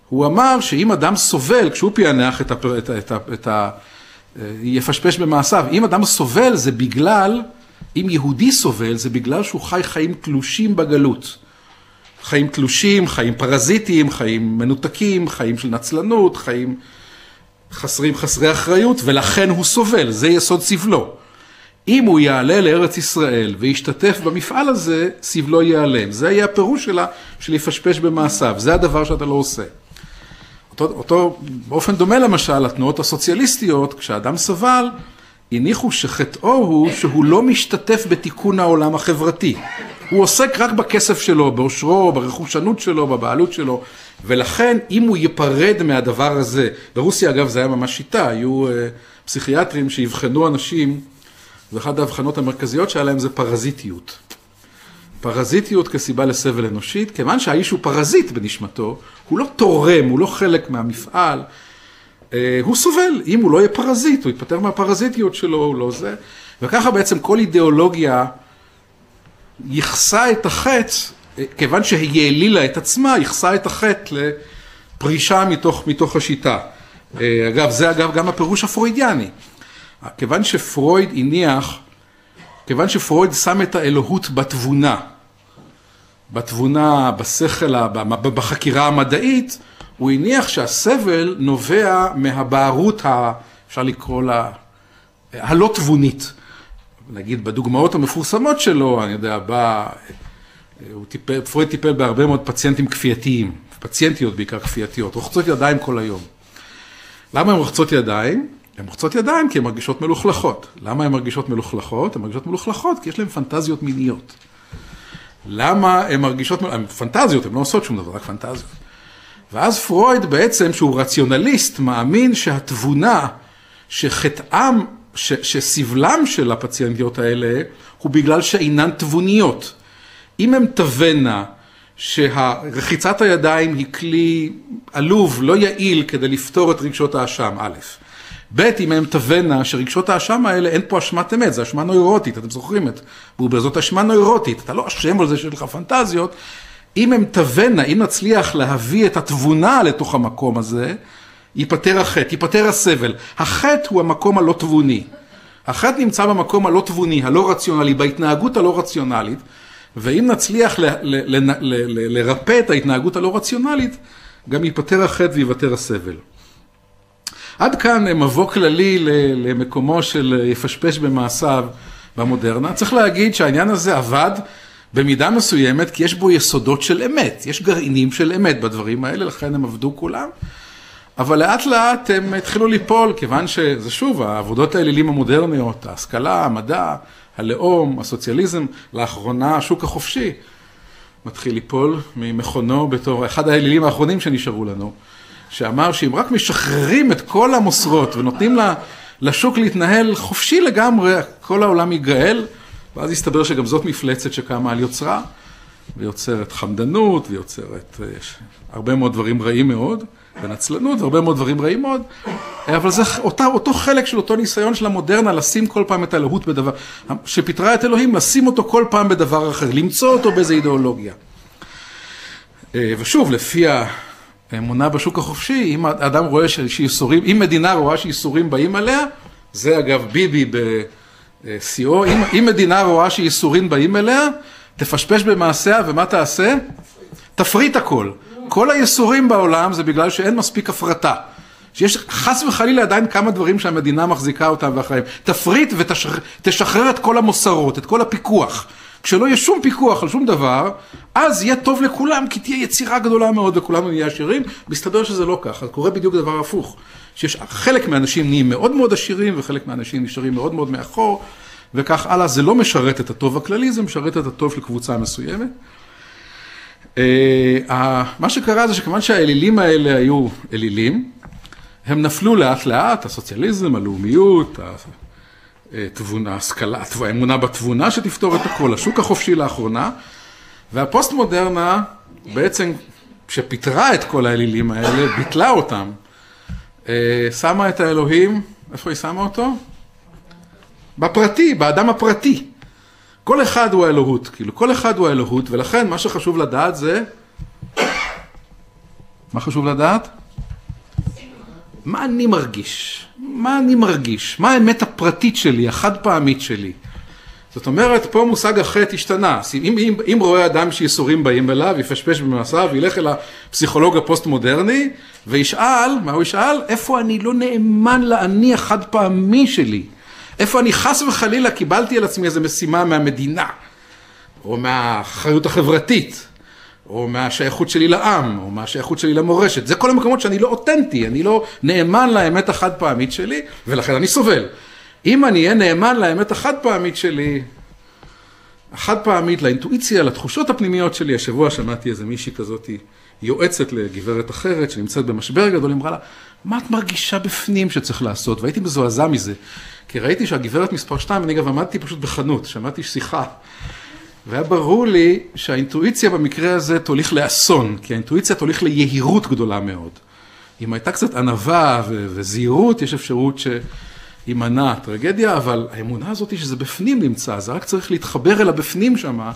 הוא אמר שאם אדם סובל, כשהוא פענח יפשפש במעשיו, אם אדם סובל זה בגלל, אם יהודי סובל זה בגלל שהוא חי חיים תלושים בגלות. חיים תלושים, חיים פרזיטיים, חיים מנותקים, חיים של נצלנות, חיים חסרי אחריות, ולכן הוא סובל, זה יסוד סבלו. אם הוא יעלה לארץ ישראל וישתתף במפעל הזה, סבלו ייעלם. זה יהיה הפירוש שלה של יפשפש במעשיו, זה הדבר שאתה לא עושה. אותו באופן דומה למשל, התנועות הסוציאליסטיות, כשאדם סבל, הניחו שחטאו הוא שהוא לא משתתף בתיקון העולם החברתי. הוא עוסק רק בכסף שלו, באושרו, ברכושנות שלו, בבעלות שלו, ולכן אם הוא ייפרד מהדבר הזה, ברוסיה אגב זה היה ממש שיטה, היו פסיכיאטרים שיבחנו אנשים, ואחת ההבחנות המרכזיות שהיה להם זה פרזיטיות. פרזיטיות כסיבה לסבל אנושית, כיוון שהאיש הוא פרזיט בנשמתו, הוא לא תורם, הוא לא חלק מהמפעל, הוא סובל, אם הוא לא יהיה פרזיט, הוא יתפטר מהפרזיטיות שלו, הוא לא זה, וככה בעצם כל אידיאולוגיה יחסה את החטא, כיוון שהיא העלילה את עצמה, יחסה את החטא לפרישה מתוך השיטה. אגב, זה אגב גם הפירוש הפרוידיאני. כיוון שפרויד הניח, כיוון שפרויד שם את האלוהות בתבונה, בשכל, בחקירה המדעית, הוא הניח שהסבל נובע מהבערות, אפשר לקרוא לה, הלא תבונית. נגיד, בדוגמאות המפורסמות שלו, אני יודע, פרויד טיפל בהרבה מאוד פציינטים כפייתיים, פציינטיות בעיקר כפייתיות, רוחצות ידיים כל היום. למה הן רוחצות ידיים? הן רוחצות ידיים כי הן מרגישות מלוכלכות. למה הן מרגישות מלוכלכות? הן מרגישות מלוכלכות כי יש להן פנטזיות מיניות. למה הן מרגישות פנטזיות? הן לא עושות שום דבר, רק פנטזיות. ואז פרויד בעצם, שהוא רציונליסט, מאמין שהתבונה, שחטאם, שסבלם של הפציינטיות האלה, הוא בגלל שאינן תבוניות. אם הן תבנה שהרחיצת הידיים היא כלי עלוב, לא יעיל כדי לפתור את רגשות האשם, א', ב', אם הן תבנה שרגשות האשם האלה אין פה אשמת אמת, זה אשמה נוירוטית, אתם זוכרים את בובר, זאת אשמה נוירוטית, אתה לא אשם על זה שיש לך פנטזיות, אם הן תבנה, אם נצליח להביא את התבונה לתוך המקום הזה, ייפטר החטא, ייפטר הסבל. החטא הוא המקום הלא תבוני. החטא נמצא במקום הלא תבוני, הלא רציונלי, בהתנהגות הלא רציונלית, ואם נצליח לרפא את ההתנהגות הלא רציונלית, גם ייפטר החטא ויוותר הסבל. עד כאן מבוא כללי למקומו של יפשפש במעשיו במודרנה. צריך להגיד שהעניין הזה עבד במידה מסוימת, כי יש בו יסודות של אמת, יש גרעינים של אמת בדברים האלה, לכן הם עבדו כולם. אבל לאט לאט הם התחילו ליפול, כיוון שזה שוב, העבודות האלילים המודרניות, ההשכלה, המדע, הלאום, הסוציאליזם, לאחרונה השוק החופשי, מתחיל ליפול ממכונו בתור אחד האלילים האחרונים שנשארו לנו, שאמר שאם רק משחררים את כל המוסרות ונותנים לשוק להתנהל חופשי לגמרי, כל העולם ייגאל, ואז יסתבר שגם זאת מפלצת שקמה על יוצרה, ויוצרת חמדנות, ויוצרת הרבה מאוד דברים רעים מאוד, ונצלנות, והרבה מאוד דברים רעים מאוד, אבל זה אותו חלק של אותו ניסיון של המודרנה, לשים כל פעם את האלוהות בדבר, שפיתרה את אלוהים, לשים אותו כל פעם בדבר אחר, למצוא אותו באיזו אידיאולוגיה. ושוב, לפי האמונה בשוק החופשי, אם האדם רואה שיסורים, אם מדינה רואה שיסורים באים עליה, זה אגב ביבי בסיאו, אם מדינה רואה שיסורים באים אליה, תפשפש במעשיה, ומה תעשה? תפריט הכל. כל היסורים בעולם זה בגלל שאין מספיק הפרטה. שיש חס וחלילה עדיין כמה דברים שהמדינה מחזיקה אותם ואחריהם. תפריט ותשחרר את כל המוסרות, את כל הפיקוח. כשלא יהיה שום פיקוח על שום דבר, אז יהיה טוב לכולם, כי תהיה יצירה גדולה מאוד וכולנו נהיה עשירים. מסתבר שזה לא ככה, קורה בדיוק דבר הפוך. שיש חלק מהאנשים נהיים מאוד מאוד עשירים, וחלק מהאנשים נשארים מאוד מאוד מאחור, וכך הלאה. זה לא משרת את הטוב הכללי, זה משרת את הטוב של קבוצה מסוימת. מה שקרה זה שכמובן שהאלילים האלה היו אלילים, הם נפלו לאט לאט, הסוציאליזם, הלאומיות, התבונה, ההשכלה, האמונה בתבונה שתפתור את הכל, השוק החופשי לאחרונה, והפוסט מודרנה בעצם שפיתרה את כל האלילים האלה, ביטלה אותם, שמה את האלוהים, איפה היא שמה אותו? בפרטי, באדם הפרטי. כל אחד הוא האלוהות, כאילו, כל אחד הוא האלוהות, ולכן מה שחשוב לדעת זה, מה חשוב לדעת? מה אני מרגיש? מה אני מרגיש? מה האמת הפרטית שלי, החד פעמית שלי? זאת אומרת, פה מושג החטא השתנה. אם רואה אדם שיסורים באים אליו, יפשפש במעשיו, וילך אל הפסיכולוג הפוסט-מודרני, וישאל, מה הוא ישאל? איפה אני לא נאמן לאני החד פעמי שלי? איפה אני חס וחלילה קיבלתי על עצמי איזו משימה מהמדינה, או מהאחריות החברתית, או מהשייכות שלי לעם, או מהשייכות שלי למורשת. זה כל המקומות שאני לא אותנטי, אני לא נאמן לאמת החד פעמית שלי, ולכן אני סובל. אם אני אהיה נאמן לאמת החד פעמית שלי, החד פעמית לאינטואיציה, לתחושות הפנימיות שלי, השבוע שמעתי איזה מישהי כזאת, יועצת לגברת אחרת שנמצאת במשבר גדול, אמרה לה, מה את מרגישה בפנים שצריך לעשות? והייתי מזועזע מזה, כי ראיתי שהגברת מספר 2, אני גם עמדתי פשוט בחנות, שמעתי שיחה, והיה ברור לי שהאינטואיציה במקרה הזה תוליך לאסון, כי האינטואיציה תוליך ליהירות גדולה מאוד. אם הייתה קצת ענווה וזהירות, יש אפשרות שימנע טרגדיה, אבל האמונה הזאת היא שזה בפנים נמצא, זה רק צריך להתחבר אל הבפנים שמה,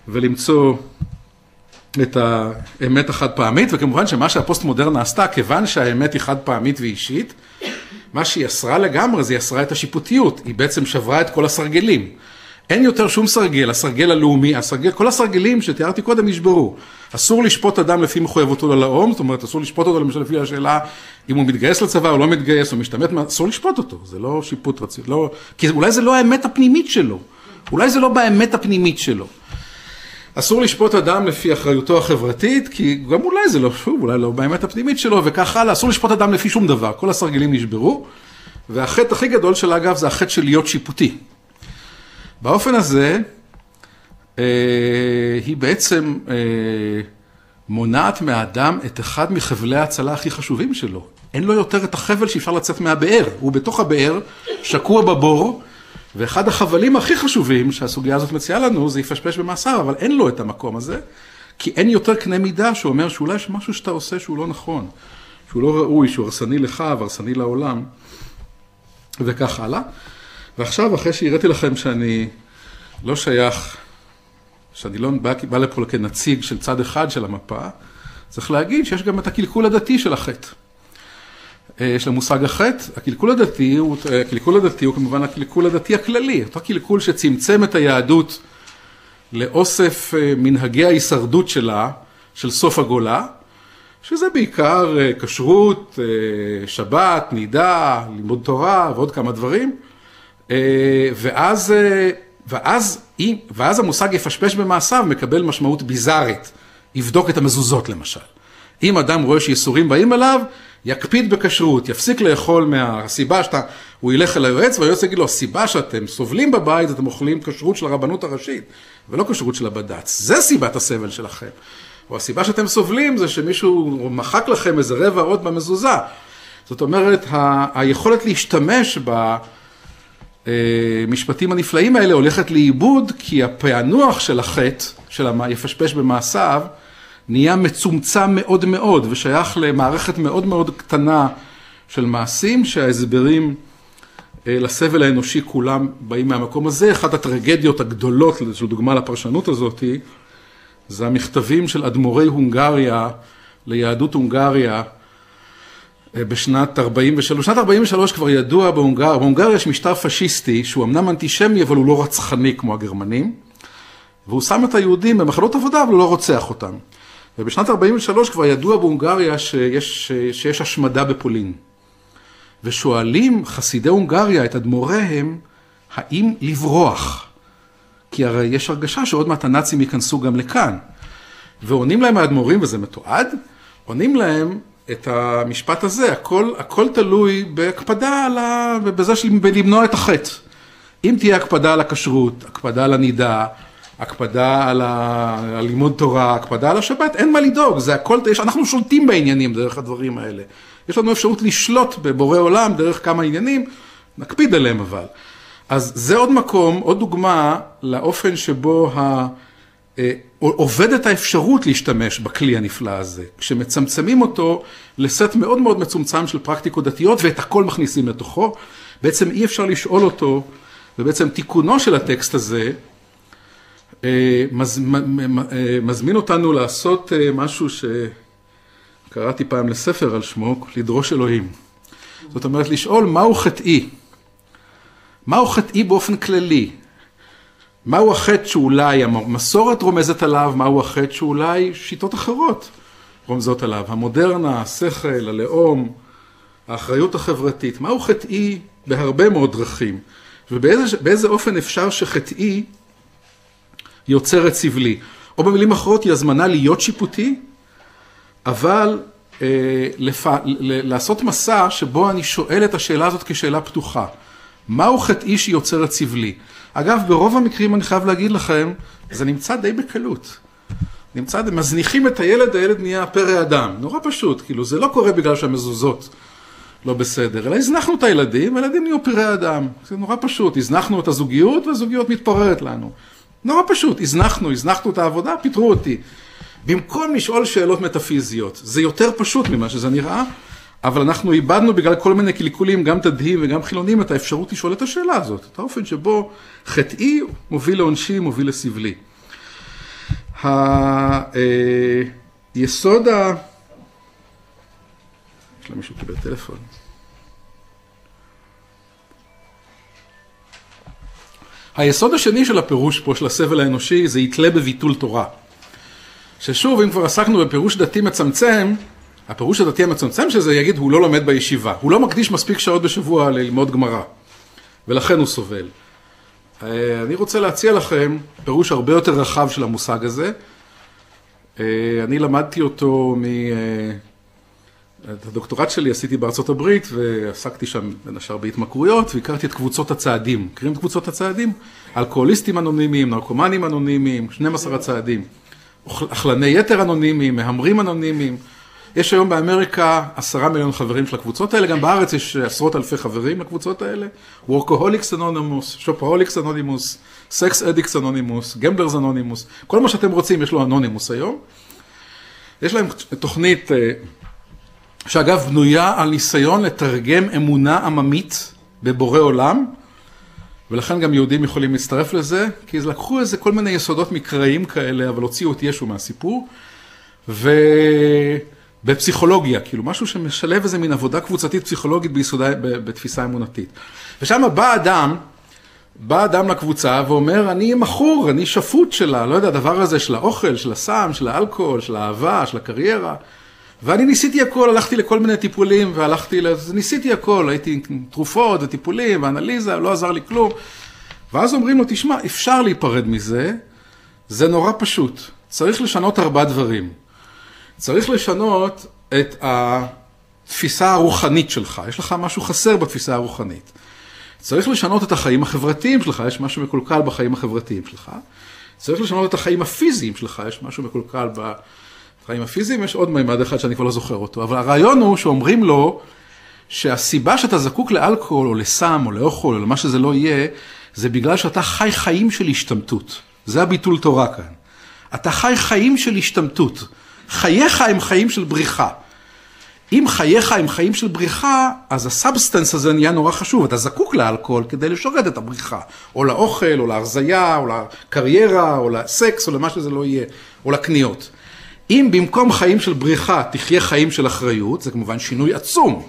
ולמצוא את האמת החד פעמית, וכמובן שמה שהפוסט מודרנה עשתה, כיוון שהאמת היא חד פעמית ואישית, מה שהיא אסרה לגמרי, זה היא אסרה את השיפוטיות, היא בעצם שברה את כל הסרגלים. אין יותר שום סרגל, הסרגל הלאומי, כל הסרגלים שתיארתי קודם נשברו. אסור לשפוט אדם לפי מחויבותו ללאום, זאת אומרת, אסור לשפוט אותו למשל לפי השאלה אם הוא מתגייס לצבא או לא מתגייס או משתמט, אסור לשפוט אותו, זה לא שיפוט רציני, לא, כי אולי זה לא האמת הפנימית שלו, אולי זה לא באמת הפנימית שלו. אסור לשפוט אדם לפי אחריותו החברתית, כי גם אולי זה לא, שוב, אולי לא באמת הפנימית שלו, וכך הלאה, אסור לשפוט אדם לפי שום דבר, כל הסרגלים נשברו, והחטא הכי גדול שלה, אגב, זה החטא של להיות שיפוטי. באופן הזה, היא בעצם מונעת מהאדם את אחד מחבלי ההצלה הכי חשובים שלו. אין לו יותר את החבל שאפשר לצאת מהבאר. הוא בתוך הבאר, שקוע בבור, ואחד החבלים הכי חשובים שהסוגיה הזאת מציעה לנו, זה יפשפש במאסר, אבל אין לו את המקום הזה, כי אין יותר קנה מידה שאומר שאולי יש משהו שאתה עושה שהוא לא נכון, שהוא לא ראוי, שהוא הרסני לך והרסני לעולם, וכך הלאה. ועכשיו, אחרי שהראיתי לכם שאני לא שייך, שאני לא בא לפה כנציג של צד אחד של המפה, צריך להגיד שיש גם את הקלקול הדתי של החטא. יש למושג החטא, הקלקול הדתי הוא כמובן הקלקול הדתי הכללי, אותו קלקול שצמצם את היהדות לאוסף מנהגי ההישרדות שלה, של סוף הגולה, שזה בעיקר כשרות, שבת, נידה, לימוד תורה ועוד כמה דברים, ואז המושג יפשפש במעשיו מקבל משמעות ביזארית, יבדוק את המזוזות למשל. אם אדם רואה שיסורים באים אליו, יקפיד בכשרות, יפסיק לאכול מהסיבה הוא ילך אל היועץ, והיועץ יגיד לו, הסיבה שאתם סובלים בבית, אתם אוכלים כשרות של הרבנות הראשית, ולא כשרות של הבד"ץ. זה סיבת הסבל שלכם. או הסיבה שאתם סובלים זה שמישהו מחק לכם איזה רבע עוד במזוזה. זאת אומרת, היכולת להשתמש במשפטים הנפלאים האלה הולכת לאיבוד, כי הפענוח של החטא, של יפשפש במעשיו, נהיה מצומצם מאוד מאוד, ושייך למערכת מאוד מאוד קטנה של מעשים, שההסברים לסבל האנושי כולם באים מהמקום הזה. אחת הטרגדיות הגדולות, של דוגמה לפרשנות הזאת, זה המכתבים של אדמו"רי הונגריה ליהדות הונגריה בשנת 43. בשנת 43 כבר ידוע בהונגריה יש משטר פשיסטי, שהוא אמנם אנטישמי, אבל הוא לא רצחני כמו הגרמנים, והוא שם את היהודים במחנות עבודה, אבל הוא לא רוצח אותם. ובשנת 43 כבר ידוע בהונגריה שיש השמדה בפולין. ושואלים חסידי הונגריה את אדמו"ריהם, האם לברוח? כי הרי יש הרגשה שעוד מעט הנאצים ייכנסו גם לכאן. ועונים להם האדמו"רים, וזה מתועד, עונים להם את המשפט הזה, הכל תלוי בהקפדה בזה למנוע את החטא. אם תהיה הקפדה על הכשרות, הקפדה על הנידה, הקפדה על לימוד תורה, הקפדה על השבת, אין מה לדאוג, זה הכל, אנחנו שולטים בעניינים דרך הדברים האלה. יש לנו אפשרות לשלוט בבורא עולם דרך כמה עניינים, נקפיד עליהם אבל. אז זה עוד מקום, עוד דוגמה לאופן שבו עובדת האפשרות להשתמש בכלי הנפלא הזה, כשמצמצמים אותו לסט מאוד מאוד מצומצם של פרקטיקות דתיות, ואת הכל מכניסים לתוכו, בעצם אי אפשר לשאול אותו, ובעצם תיקונו של הטקסט הזה, מזמין אותנו לעשות משהו שקראתי פעם לספר על שמו, לדרוש אלוהים. זאת אומרת, לשאול מהו חטאי. מהו חטאי באופן כללי? מהו החטא שאולי המסורת רומזת עליו? מהו החטא שאולי שיטות אחרות רומזות עליו? המודרנה, השכל, הלאום, האחריות החברתית. מהו חטאי בהרבה מאוד דרכים? ובאיזה אופן אפשר שחטאי יוצר את סבלי? או במילים אחרות היא הזמנה להיות שיפוטי, אבל לעשות מסע שבו אני שואל את השאלה הזאת כשאלה פתוחה. מהו חטאי שיוצר את סבלי? אגב, ברוב המקרים אני חייב להגיד לכם, זה נמצא די בקלות. מזניחים את הילד נהיה פרא אדם. נורא פשוט, כאילו זה לא קורה בגלל שהמזוזות לא בסדר, אלא הזנחנו את הילדים, והילדים נהיו פרא אדם. זה נורא פשוט, הזנחנו את הזוגיות, והזוגיות מתפוררת לנו. נורא פשוט, הזנחנו את העבודה, פיתרו אותי. במקום לשאול שאלות מטאפיזיות, זה יותר פשוט ממה שזה נראה, אבל אנחנו איבדנו בגלל כל מיני קלקולים, גם תדהים וגם חילונים, את האפשרות לשאול את השאלה הזאת, את האופן שבו חטאי מוביל לעונשי, מוביל לסבלי. היסוד יש למישהו קיבל טלפון. היסוד השני של הפירוש פה, של הסבל האנושי, זה יתלה בביטול תורה. ששוב, אם כבר עסקנו בפירוש דתי מצמצם, הפירוש הדתי המצמצם שזה יגיד, הוא לא לומד בישיבה. הוא לא מקדיש מספיק שעות בשבוע ללמוד גמרא. ולכן הוא סובל. אני רוצה להציע לכם פירוש הרבה יותר רחב של המושג הזה. אני למדתי אותו את הדוקטורט שלי עשיתי בארצות הברית, ועסקתי שם בין השאר בהתמכרויות, והכרתי את קבוצות הצעדים. מכירים את קבוצות הצעדים? אלכוהוליסטים אנונימיים, נרקומנים אנונימיים, 12 הצעדים. אכלני יתר אנונימיים, מהמרים אנונימיים. יש היום באמריקה 10 מיליון חברים של הקבוצות האלה, גם בארץ יש עשרות אלפי חברים לקבוצות האלה. Workaholics Anonymous, Shopaholics Anonymous, Sex Addicts Anonymous, Gamblers Anonymous, כל מה שאתם רוצים יש לו אנונימוס היום. יש להם תוכנית שאגב בנויה על ניסיון לתרגם אמונה עממית בבורא עולם, ולכן גם יהודים יכולים להצטרף לזה, כי לקחו איזה כל מיני יסודות מקראיים כאלה, אבל הוציאו את ישו מהסיפור, ובפסיכולוגיה, כאילו משהו שמשלב איזה מין עבודה קבוצתית פסיכולוגית ביסודה, בתפיסה אמונתית. ושם בא אדם לקבוצה ואומר, אני מכור, אני שפוט שלה, לא יודע, הדבר הזה של האוכל, של הסם, של האלכוהול, של האהבה, של הקריירה, ואני ניסיתי הכל, הלכתי לכל מיני טיפולים, ניסיתי הכל, הייתי עם תרופות וטיפולים ואנליזה, לא עזר לי כלום. ואז אומרים לו, תשמע, אפשר להיפרד מזה, זה נורא פשוט. צריך לשנות 4 דברים. צריך לשנות את התפיסה הרוחנית שלך. יש לך משהו חסר בתפיסה הרוחנית. צריך לשנות את החיים החברתיים שלך, יש משהו מקולקל בחיים החברתיים שלך. צריך לשנות את החיים הפיזיים שלך, יש משהו מקולקל בחיים הפיזיים, יש עוד מימד אחד שאני כבר לא זוכר אותו, אבל הרעיון הוא שאומרים לו שהסיבה שאתה זקוק לאלכוהול או לסם או לאוכל או למה שזה לא יהיה, זה בגלל שאתה חי חיים של השתמטות. זה הביטול תורה כאן. אתה חי חיים של השתמטות. חייך הם חיים של בריחה. אם חייך הם חיים של בריחה, אז הסאבסטנס הזה נהיה נורא חשוב. אתה זקוק לאלכוהול כדי לשרת את הבריחה. או לאוכל, או להרזיה, או לקריירה, או לסקס, או למה שזה לא יהיה, או לקניות. אם במקום חיים של בריחה תחיה חיים של אחריות, זה כמובן שינוי עצום,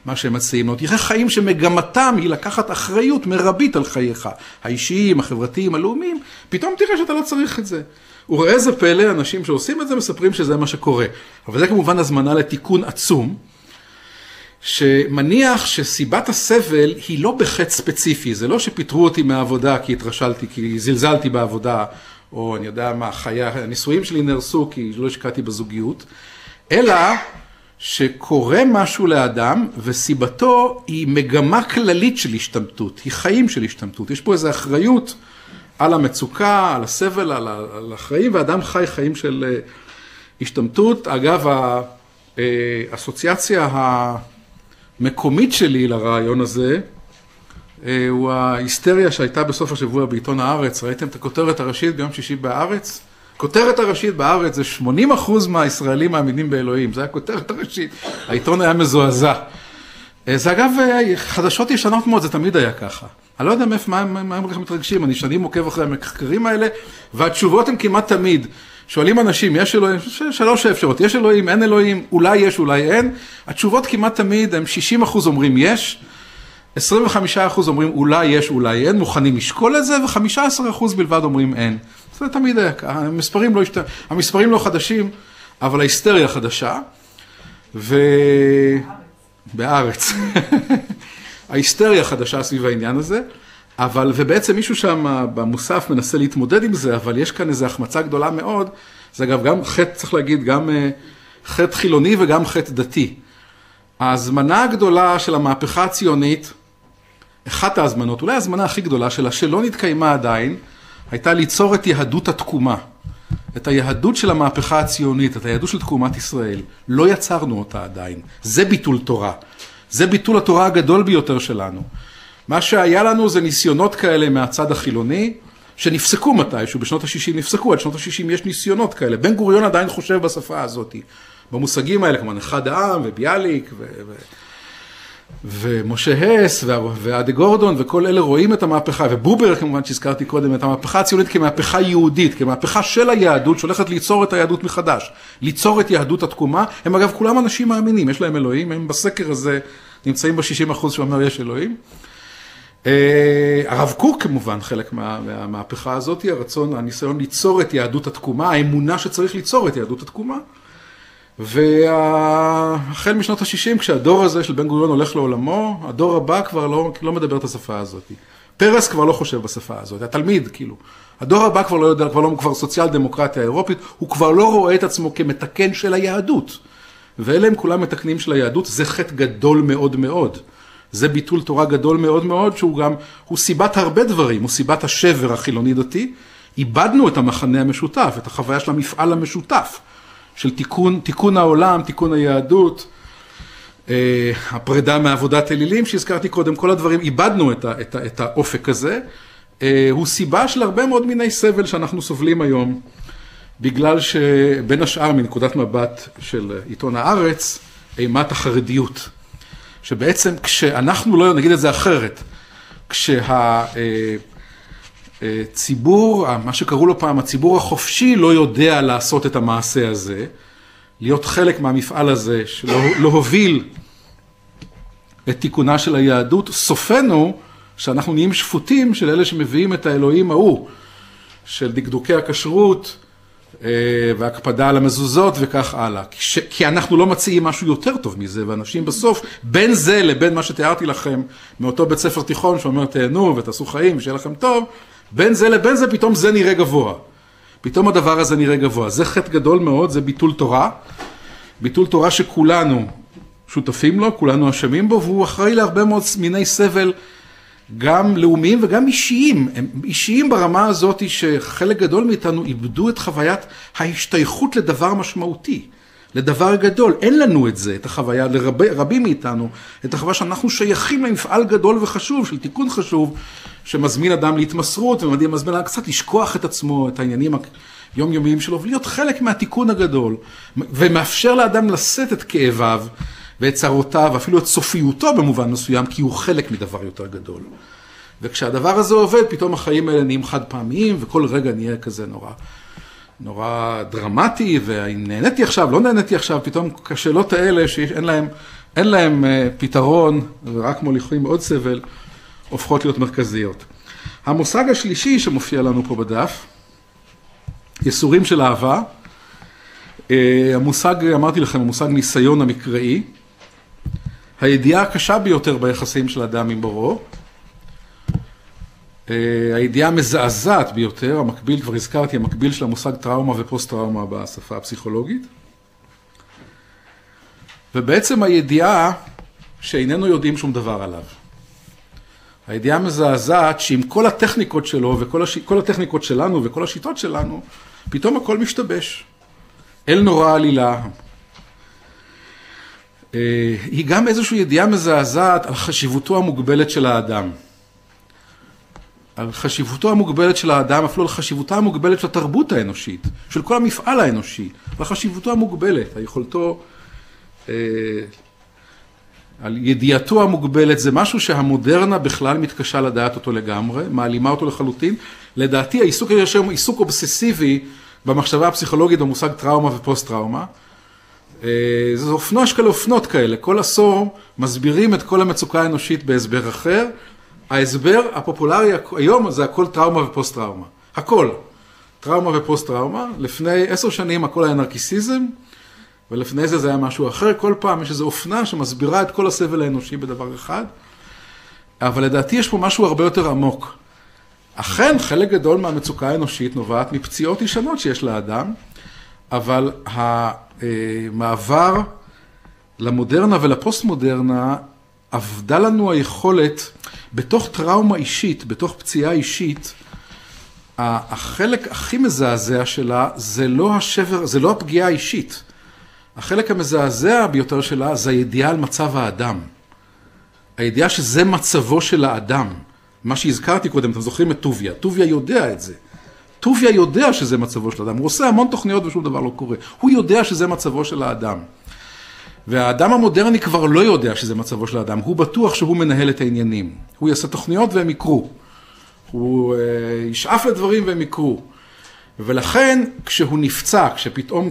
מה שהם מציעים לו, תחיה חיים שמגמתם היא לקחת אחריות מרבית על חייך, האישיים, החברתיים, הלאומיים, פתאום תראה שאתה לא צריך את זה. וראה איזה פלא, אנשים שעושים את זה מספרים שזה מה שקורה. אבל זה כמובן הזמנה לתיקון עצום, שמניח שסיבת הסבל היא לא בחטא ספציפי, זה לא שפיטרו אותי מהעבודה כי התרשלתי, כי זלזלתי בעבודה, או אני יודע מה, הנישואים שלי נרסו כי לא השקעתי בזוגיות, אלא שקורה משהו לאדם, וסיבתו היא מגמה כללית של השתמטות, היא חיים של השתמטות. יש פה איזו אחריות על המצוקה, על הסבל, על החיים, ואדם חי חיים של השתמטות. אגב, האסוציאציה המקומית שלי לרעיון הזה, הוא ההיסטריה שהייתה בסוף השבוע בעיתון הארץ. ראיתם את הכותרת הראשית ביום שישי בארץ? כותרת הראשית בארץ זה 80% מהישראלים מאמינים באלוהים. זה הכותרת הראשית. העיתון היה מזועזע. זה אגב, חדשות ישנות מאוד, זה תמיד היה ככה. אני לא יודע מה הם מתרגשים, אני שנים עוקב אחרי המחקרים האלה, והתשובות הן כמעט תמיד. שואלים אנשים, יש אלוהים? 3 אפשרות, יש אלוהים, אין אלוהים, אולי יש, אולי אין. התשובות כמעט תמיד, הם 60% אומרים יש, 25% אומרים אולי יש, אולי אין, מוכנים לשקול את זה, ו15% בלבד אומרים אין. זה תמיד היה ככה, המספרים לא חדשים, אבל ההיסטריה חדשה, בארץ. ההיסטריה חדשה סביב העניין הזה, ובעצם מישהו שם במוסף מנסה להתמודד עם זה, אבל יש כאן איזו החמצה גדולה מאוד, זה אגב גם חטא, צריך להגיד, גם חטא חילוני וגם חטא דתי. ההזמנה הגדולה של המהפכה הציונית, אחת ההזמנות, אולי ההזמנה הכי גדולה שלה, שלא נתקיימה עדיין, הייתה ליצור את יהדות התקומה, את היהדות של המהפכה הציונית, את היהדות של תקומת ישראל. לא יצרנו אותה עדיין. זה ביטול תורה. זה ביטול התורה הגדול ביותר שלנו. מה שהיה לנו זה ניסיונות כאלה מהצד החילוני, שנפסקו מתישהו, בשנות ה-60 נפסקו, עד שנות ה-60 יש ניסיונות כאלה. בן גוריון עדיין חושב בשפה הזאת. במושגים האלה, כמובן, אחד העם וביאליק ומשה הס ועדה גורדון וכל אלה רואים את המהפכה, ובובר כמובן שהזכרתי קודם, את המהפכה הציונית כמהפכה יהודית, כמהפכה של היהדות, שהולכת ליצור את היהדות מחדש, ליצור את יהדות התקומה. הם אגב כולם אנשים מאמינים, יש להם אלוהים, הם בסקר הזה נמצאים ב-60% שאומר יש אלוהים. הרב קוק כמובן חלק מהמהפכה הזאת, הניסיון ליצור את יהדות התקומה, האמונה שצריך ליצור את יהדות התקומה. והחל משנות ה-60, כשהדור הזה של בן גוריון הולך לעולמו, הדור הבא כבר לא מדבר את השפה הזאת. פרס כבר לא חושב בשפה הזאת, התלמיד כאילו. הדור הבא כבר לא יודע, כבר סוציאל דמוקרטיה אירופית, הוא כבר לא רואה את עצמו כמתקן של היהדות. ואלה הם כולם מתקנים של היהדות, זה חטא גדול מאוד מאוד. זה ביטול תורה גדול מאוד מאוד, שהוא גם, הוא סיבת הרבה דברים, הוא סיבת השבר החילוני דתי. איבדנו את המחנה המשותף, את החוויה של המפעל המשותף, של תיקון העולם, תיקון היהדות, הפרידה מעבודת אלילים שהזכרתי קודם, כל הדברים, איבדנו את האופק הזה. הוא סיבה של הרבה מאוד מיני סבל שאנחנו סובלים היום, בגלל שבין השאר מנקודת מבט של עיתון הארץ, אימת החרדיות. שבעצם כשאנחנו לא, נגיד את זה אחרת, כשהציבור, מה שקראו לו פעם, הציבור החופשי לא יודע לעשות את המעשה הזה, להיות חלק מהמפעל הזה, להוביל את תיקונה של היהדות, סופנו שאנחנו נהיים שפוטים של אלה שמביאים את האלוהים ההוא, של דקדוקי הכשרות, והקפדה על המזוזות וכך הלאה. כי אנחנו לא מציעים משהו יותר טוב מזה, ואנשים בסוף, בין זה לבין מה שתיארתי לכם, מאותו בית ספר תיכון שאומר תהנו ותעשו חיים ושיהיה לכם טוב, בין זה לבין זה פתאום זה נראה גבוה. פתאום הדבר הזה נראה גבוה. זה חטא גדול מאוד, זה ביטול תורה. ביטול תורה שכולנו שותפים לו, כולנו אשמים בו, והוא אחראי להרבה מאוד מיני סבל, גם לאומיים וגם אישיים. הם אישיים ברמה הזאת שחלק גדול מאיתנו איבדו את חוויית ההשתייכות לדבר משמעותי, לדבר גדול. אין לנו את זה, את החוויה, לרבים מאיתנו, את החוויה שאנחנו שייכים למפעל גדול וחשוב, של תיקון חשוב, שמזמין אדם להתמסרות, ומזמין אדם קצת לשכוח את עצמו, את העניינים היומיומיים שלו, ולהיות חלק מהתיקון הגדול, ומאפשר לאדם לשאת את כאביו, ואת צרותיו, אפילו את סופיותו במובן מסוים, כי הוא חלק מדבר יותר גדול. וכשהדבר הזה עובד, פתאום החיים האלה נהיים חד פעמיים, וכל רגע נהיה כזה נורא דרמטי, ואם נהניתי עכשיו, לא נהניתי עכשיו, פתאום השאלות האלה שאין להם פתרון, ורק מוליכים עוד סבל, הופכות להיות מרכזיות. המושג השלישי שמופיע לנו פה בדף, יסורים של אהבה, המושג, אמרתי לכם, המושג ניסיון המקראי, הידיעה הקשה ביותר ביחסים של האדם עם בוראו, הידיעה המזעזעת ביותר, המקביל, כבר הזכרתי, המקביל של המושג טראומה ופוסט-טראומה בשפה הפסיכולוגית, ובעצם הידיעה שאיננו יודעים שום דבר עליו. הידיעה המזעזעת שעם כל הטכניקות שלו וכל הטכניקות שלנו וכל השיטות שלנו, פתאום הכל משתבש. אל נורא עלילה. היא גם איזושהי ידיעה מזעזעת על חשיבותו המוגבלת של האדם. על חשיבותו המוגבלת של האדם, אפילו על חשיבותה המוגבלת של התרבות האנושית, של כל המפעל האנושי, על חשיבותו המוגבלת, היכולתו, על ידיעתו המוגבלת, זה משהו שהמודרנה בכלל מתקשה לדעת אותו לגמרי, מעלימה אותו לחלוטין. לדעתי, העיסוק יש היום עיסוק אובססיבי במחשבה הפסיכולוגית במושג טראומה ופוסט-טראומה. זה אופנות כאלה, כל עשור מסבירים את כל המצוקה האנושית בהסבר אחר. ההסבר הפופולרי היום זה הכל טראומה ופוסט-טראומה. הכל. טראומה ופוסט-טראומה. לפני 10 שנים הכל היה נרקיסיזם, ולפני זה היה משהו אחר. כל פעם יש איזו אופנה שמסבירה את כל הסבל האנושי בדבר אחד. אבל לדעתי יש פה משהו הרבה יותר עמוק. אכן, חלק גדול מהמצוקה האנושית נובעת מפציעות ישנות שיש לאדם, אבל המעבר למודרנה ולפוסט-מודרנה, עבדה לנו היכולת, בתוך טראומה אישית, בתוך פציעה אישית, החלק הכי מזעזע שלה זה לא השבר, זה לא הפגיעה האישית. החלק המזעזע ביותר שלה זה הידיעה על מצב האדם. הידיעה שזה מצבו של האדם. מה שהזכרתי קודם, אתם זוכרים את טוביה. טוביה יודע את זה. טוביה יודע שזה מצבו של האדם. הוא עושה המון תוכניות ושום דבר לא קורה. הוא יודע שזה מצבו של האדם. והאדם המודרני כבר לא יודע שזה מצבו של האדם. הוא בטוח שהוא מנהל את העניינים. הוא יעשה תוכניות והם יקרו. הוא ישאף לדברים והם יקרו. ולכן, כשהוא נפצע, כשפתאום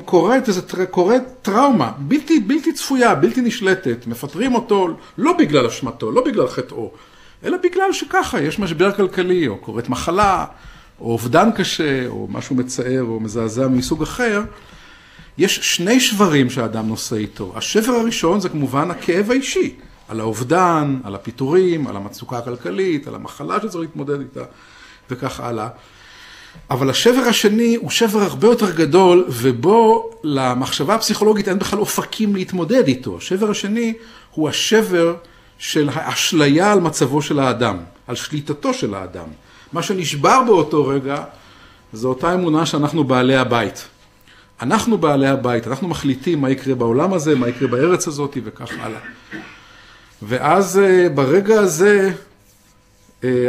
קורית טראומה, בלתי צפויה, בלתי נשלטת, מפטרים אותו לא בגלל אשמתו, לא בגלל חטאו, אלא בגלל שככה, יש משבר כלכלי, או קורית מחלה, או אובדן קשה, או משהו מצער, או מזעזע מסוג אחר, יש שני שברים שהאדם נושא איתו. השבר הראשון זה כמובן הכאב האישי, על האובדן, על הפיטורים, על המצוקה הכלכלית, על המחלה שצריך להתמודד איתה, וכך הלאה. אבל השבר השני הוא שבר הרבה יותר גדול, ובו למחשבה הפסיכולוגית אין בכלל אופקים להתמודד איתו. השבר השני הוא השבר של האשליה על מצבו של האדם, על שליטתו של האדם. מה שנשבר באותו רגע, זו אותה אמונה שאנחנו בעלי הבית. אנחנו בעלי הבית, אנחנו מחליטים מה יקרה בעולם הזה, מה יקרה בארץ הזאת וכך הלאה. ואז ברגע הזה,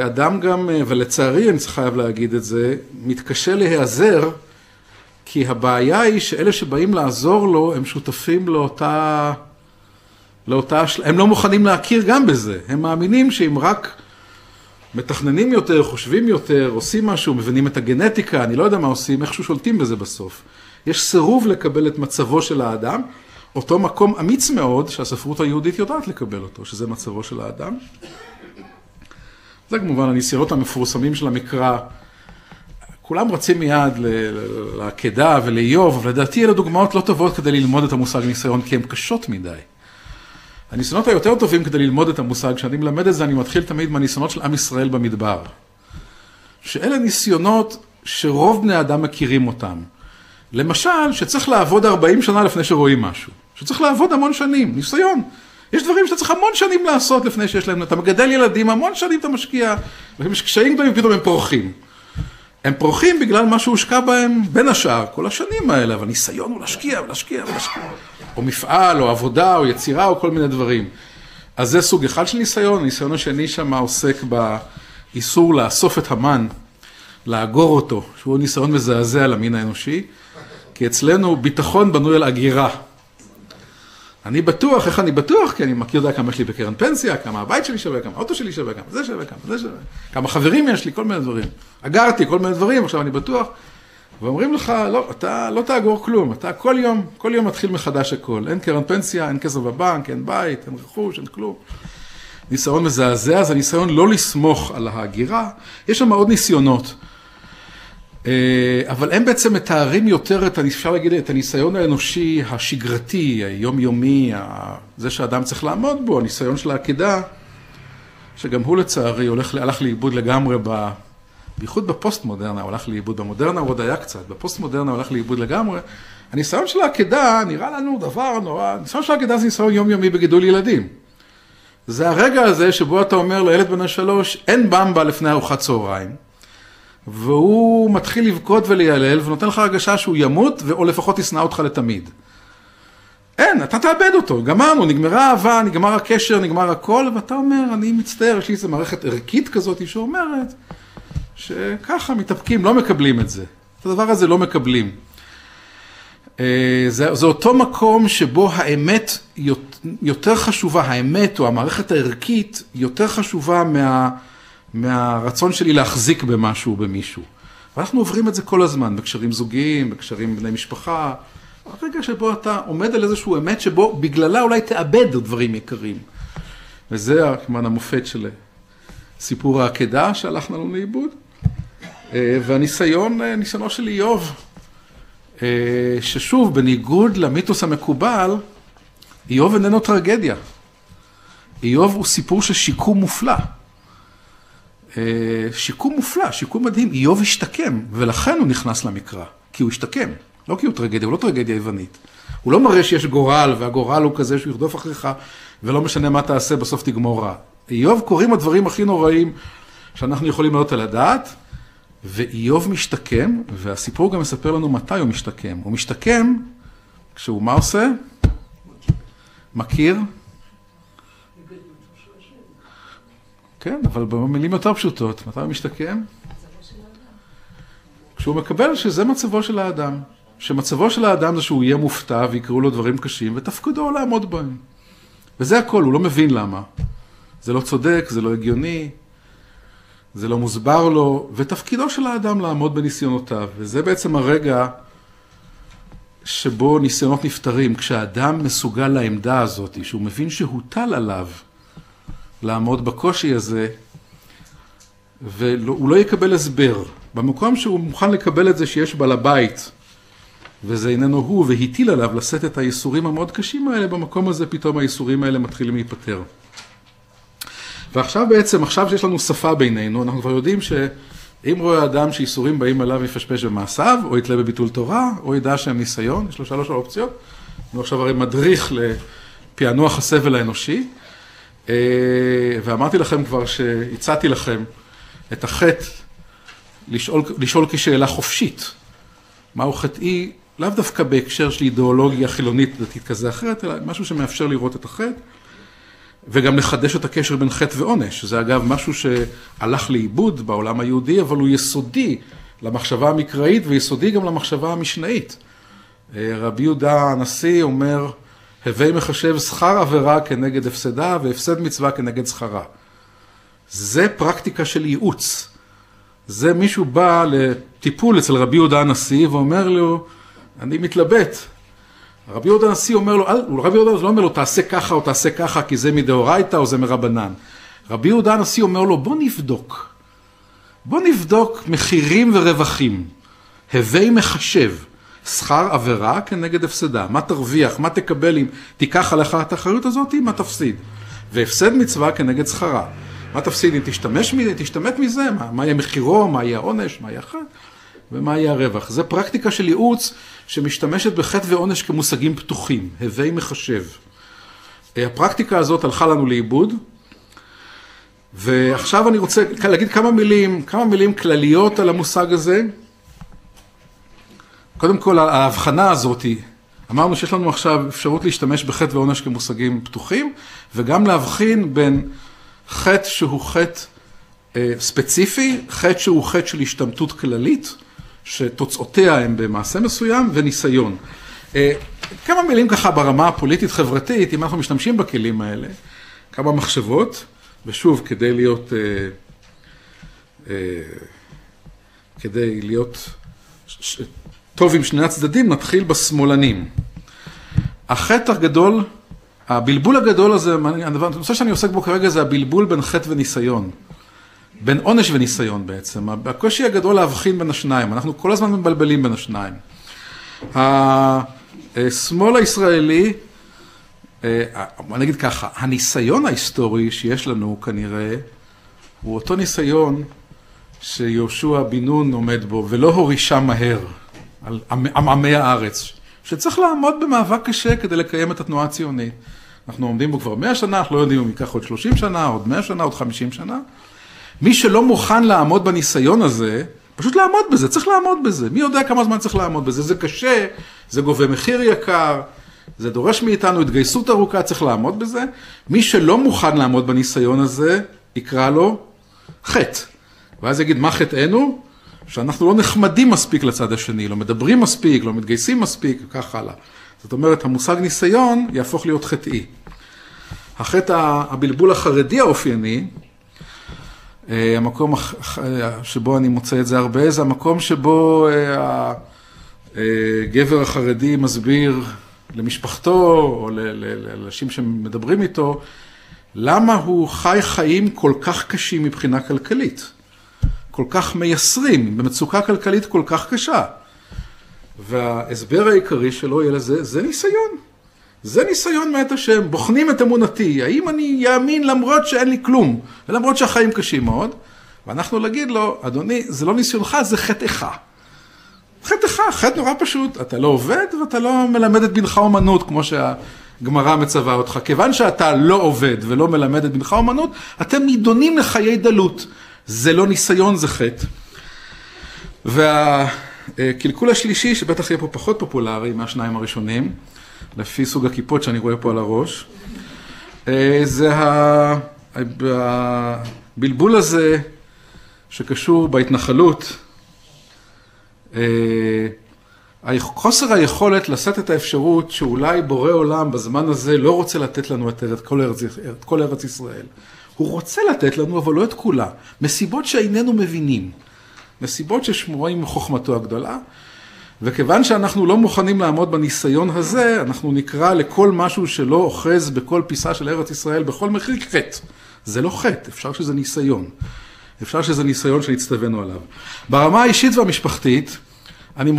אדם גם, ולצערי אני חייב להגיד את זה, מתקשה להיעזר, כי הבעיה היא שאלה שבאים לעזור לו, הם שותפים לאותה הם לא מוכנים להכיר גם בזה. הם מאמינים שאם רק מתכננים יותר, חושבים יותר, עושים משהו, מבינים את הגנטיקה, אני לא יודע מה עושים, איכשהו שולטים בזה בסוף. יש סירוב לקבל את מצבו של האדם, אותו מקום אמיץ מאוד שהספרות היהודית יודעת לקבל אותו, שזה מצבו של האדם. זה כמובן הניסיונות המפורסמים של המקרא. כולם רצים מיד לעקדה ולאיוב, אבל לדעתי אלה דוגמאות לא טובות כדי ללמוד את המושג ניסיון, כי הן קשות מדי. הניסיונות היותר טובים כדי ללמוד את המושג, כשאני מלמד את זה, אני מתחיל תמיד מהניסיונות של עם ישראל במדבר. שאלה ניסיונות שרוב בני אדם מכירים אותם. למשל, שצריך לעבוד 40 שנה לפני שרואים משהו. שצריך לעבוד המון שנים, ניסיון. יש דברים שאתה צריך המון שנים לעשות לפני שיש להם, אתה מגדל ילדים, המון שנים אתה משקיע, ויש קשיים גדולים, פתאום הם פורחים. הם פורחים בגלל מה שהושקע בהם בין השאר, כל השנים האלה, אבל ניסיון הוא להשקיע ולהשקיע ולהשקיע. או מפעל, או עבודה, או יצירה, או כל מיני דברים. אז זה סוג אחד של ניסיון. הניסיון השני שם עוסק באיסור לאסוף את המן, לאגור אותו, שהוא ניסיון מזעזע למין האנושי, כי אצלנו ביטחון בנוי על אגירה. אני בטוח, איך אני בטוח? כי אני מכיר יודע כמה יש לי בקרן פנסיה, כמה הבית שלי שווה, כמה האוטו שלי שווה, כמה זה שווה, כמה זה שווה, כמה חברים יש לי, כל מיני דברים. אגרתי כל מיני דברים, עכשיו אני בטוח. ואומרים לך, לא, אתה לא תאגור כלום, אתה כל יום מתחיל מחדש הכל. אין קרן פנסיה, אין כסף בבנק, אין בית, אין רכוש, אין כלום. ניסיון מזעזע, זה ניסיון לא לסמוך על ההגירה. יש שם עוד ניסיונות. אבל הם בעצם מתארים יותר אפשר להגיד, את הניסיון האנושי השגרתי, היומיומי, זה שאדם צריך לעמוד בו, הניסיון של העקדה, שגם הוא לצערי הלך לאיבוד לגמרי בייחוד בפוסט-מודרנה, הוא הלך לאיבוד, במודרנה הוא עוד היה קצת, בפוסט-מודרנה הוא הלך לאיבוד לגמרי. הניסיון של העקדה נראה לנו דבר נורא, הניסיון של העקדה זה ניסיון יומיומי בגידול ילדים. זה הרגע הזה שבו אתה אומר לילד בן 3, אין במבה לפני ארוחת צהריים, והוא מתחיל לבכות וליילל, ונותן לך הרגשה שהוא ימות, או לפחות ישנא אותך לתמיד. אין, אתה תאבד אותו, גמרנו, נגמרה האהבה, נגמר הקשר, נגמר הכל, ואתה אומר, אני מצטער, יש לי איזו מערכת ערכית כזאת שאומרת, שככה מתאפקים, לא מקבלים את זה. את הדבר הזה לא מקבלים. זה אותו מקום שבו האמת יותר חשובה, האמת או המערכת הערכית יותר חשובה מהרצון שלי להחזיק במשהו, במישהו. ואנחנו עוברים את זה כל הזמן, בקשרים זוגיים, בקשרים בני משפחה. הרגע שבו אתה עומד על איזשהו אמת שבו בגללה אולי תאבד דברים יקרים. וזה כמובן המופת של סיפור העקדה שהלך לנו לאיבוד. והניסיונו של איוב, ששוב, בניגוד למיתוס המקובל, איוב איננו טרגדיה. איוב הוא סיפור של שיקום מופלא. שיקום מופלא, שיקום מדהים. איוב השתקם, ולכן הוא נכנס למקרא, כי הוא השתקם. לא כי הוא טרגדיה, הוא לא טרגדיה יוונית. הוא לא מראה שיש גורל, והגורל הוא כזה שהוא ירדוף אחריך, ולא משנה מה תעשה, בסוף תגמור רע. איוב קוראים הדברים הכי נוראים שאנחנו יכולים לדעת על הדעת, ואיוב משתקם, והסיפור גם מספר לנו מתי הוא משתקם. הוא משתקם כשהוא מה עושה? מכיר? כן, אבל במילים יותר פשוטות, מתי הוא משתקם? כשהוא מקבל שזה מצבו של האדם. שמצבו של האדם זה שהוא יהיה מופתע ויקראו לו דברים קשים, ותפקדו לעמוד בהם. וזה הכל, הוא לא מבין למה. זה לא צודק, זה לא הגיוני, זה לא מוסבר לו, ותפקידו של האדם לעמוד בניסיונותיו. וזה בעצם הרגע שבו ניסיונות נפטרים, כשהאדם מסוגל לעמדה הזאת, שהוא מבין שהוטל עליו לעמוד בקושי הזה, והוא לא יקבל הסבר. במקום שהוא מוכן לקבל את זה שיש בעל הבית, וזה איננו הוא, והטיל עליו לשאת את הייסורים המאוד קשים האלה, במקום הזה פתאום הייסורים האלה מתחילים להיפטר. ועכשיו בעצם, עכשיו שיש לנו שפה בינינו, אנחנו כבר יודעים שאם רואה אדם שייסורים באים עליו יפשפש במעשיו, או יתלה בביטול תורה, או ידע שהם ניסיון, יש לו 3 אופציות. אני עכשיו הרי מדריך לפענוח הסבל האנושי, ואמרתי לכם כבר שהצעתי לכם את החטא לשאול כשאלה חופשית. מהו חטאי? לאו דווקא בהקשר של אידיאולוגיה חילונית דתית כזה אחרת, אלא משהו שמאפשר לראות את החטא, וגם לחדש את הקשר בין חטא ועונש. זה אגב משהו שהלך לאיבוד בעולם היהודי, אבל הוא יסודי למחשבה המקראית, ויסודי גם למחשבה המשנאית. רבי יהודה הנשיא אומר, הווי מחשב שכר עבירה כנגד הפסדה, והפסד מצווה כנגד שכרה. זה פרקטיקה של ייעוץ. זה מישהו בא לטיפול אצל רבי יהודה הנשיא, ואומר לו, אני מתלבט. רבי יהודה הנשיא אומר לו, רבי יהודה לא אומר לו, תעשה ככה או תעשה ככה, כי זה מדאורייתא או זה מרבנן. רבי יהודה הנשיא אומר לו, בוא נבדוק מחירים ורווחים. הווי מחשב שכר עבירה כנגד הפסדה. מה תרוויח, מה תקבל אם תיקח עליך את האחריות הזאת, מה תפסיד. והפסד מצווה כנגד שכרה. מה תפסיד אם תשתמט מזה, מה יהיה מחירו, מה יהיה העונש, מה יהיה החטא, ומה יהיה הרווח. זה פרקטיקה של ייעוץ שמשתמשת בחטא ועונש כמושגים פתוחים, הווי מחשב. הפרקטיקה הזאת הלכה לנו לאיבוד, ועכשיו אני רוצה להגיד כמה מילים כלליות על המושג הזה. קודם כל, ההבחנה הזאת, אמרנו שיש לנו עכשיו אפשרות להשתמש בחטא ועונש כמושגים פתוחים, וגם להבחין בין חטא שהוא חטא ספציפי, חטא שהוא חטא של השתמטות כללית, שתוצאותיה הם במעשה מסוים, וניסיון. כמה מילים ככה ברמה הפוליטית-חברתית, אם אנחנו משתמשים בכלים האלה, כמה מחשבות, ושוב, כדי להיות טוב עם שני הצדדים, נתחיל בשמאלנים. החטא הגדול, הבלבול הגדול הזה, הנושא שאני עוסק בו כרגע זה הבלבול בין חטא וניסיון. בין עונש וניסיון בעצם. הקושי הגדול להבחין בין השניים. אנחנו כל הזמן מבלבלים בין השניים. השמאל הישראלי, אני אגיד ככה, הניסיון ההיסטורי שיש לנו כנראה, הוא אותו ניסיון שיהושע בן נון עומד בו, ולא הורישה מהר על עמי הארץ, שצריך לעמוד במאבק קשה כדי לקיים את התנועה הציונית. אנחנו עומדים בו כבר 100 שנה, אנחנו לא יודעים אם ייקח עוד 30 שנה, עוד 100 שנה, עוד 50 שנה. מי שלא מוכן לעמוד בניסיון הזה, פשוט לעמוד בזה, צריך לעמוד בזה. מי יודע כמה זמן צריך לעמוד בזה? זה קשה, זה גובה מחיר יקר, זה דורש מאיתנו התגייסות ארוכה, צריך לעמוד בזה. מי שלא מוכן לעמוד בניסיון הזה, יקרא לו חטא. ואז יגיד, מה חטאנו? שאנחנו לא נחמדים מספיק לצד השני, לא מדברים מספיק, לא מתגייסים מספיק, וכך הלאה. זאת אומרת, המושג ניסיון יהפוך להיות חטאי. החטא, הבלבול החרדי האופייני, המקום שבו אני מוצא את זה הרבה, זה המקום שבו הגבר החרדי מסביר למשפחתו, או לאנשים שמדברים איתו, למה הוא חי חיים כל כך קשים מבחינה כלכלית, כל כך מייסרים, במצוקה כלכלית כל כך קשה. וההסבר העיקרי שלו יהיה לזה, זה ניסיון. זה ניסיון מאת השם, בוחנים את אמונתי, האם אני יאמין למרות שאין לי כלום, ולמרות שהחיים קשים מאוד, ואנחנו נגיד לו, אדוני, זה לא ניסיונך, זה חטאך. חטאך, חטא נורא פשוט, אתה לא עובד ואתה לא מלמד את בנך אומנות, כמו שהגמרא מצווה אותך. כיוון שאתה לא עובד ולא מלמד את בנך אומנות, אתם נידונים לחיי דלות. זה לא ניסיון, זה חטא. והקלקול השלישי, שבטח יהיה פה פחות פופולרי מהשניים הראשונים, לפי סוג הכיפות שאני רואה פה על הראש, זה הבלבול הזה שקשור בהתנחלות, חוסר היכולת לשאת את האפשרות שאולי בורא עולם בזמן הזה לא רוצה לתת לנו את כל ארץ ישראל. הוא רוצה לתת לנו, אבל לא את כולה, מסיבות שאיננו מבינים, מסיבות ששמורים מחוכמתו הגדולה, וכיוון שאנחנו לא מוכנים לעמוד בניסיון הזה, אנחנו נקרא לכל משהו שלא אוחז בכל פיסה של ארץ ישראל, בכל מחיר חטא. זה לא חטא, אפשר שזה ניסיון. אפשר שזה ניסיון שנצטווינו עליו. ברמה האישית והמשפחתית, אני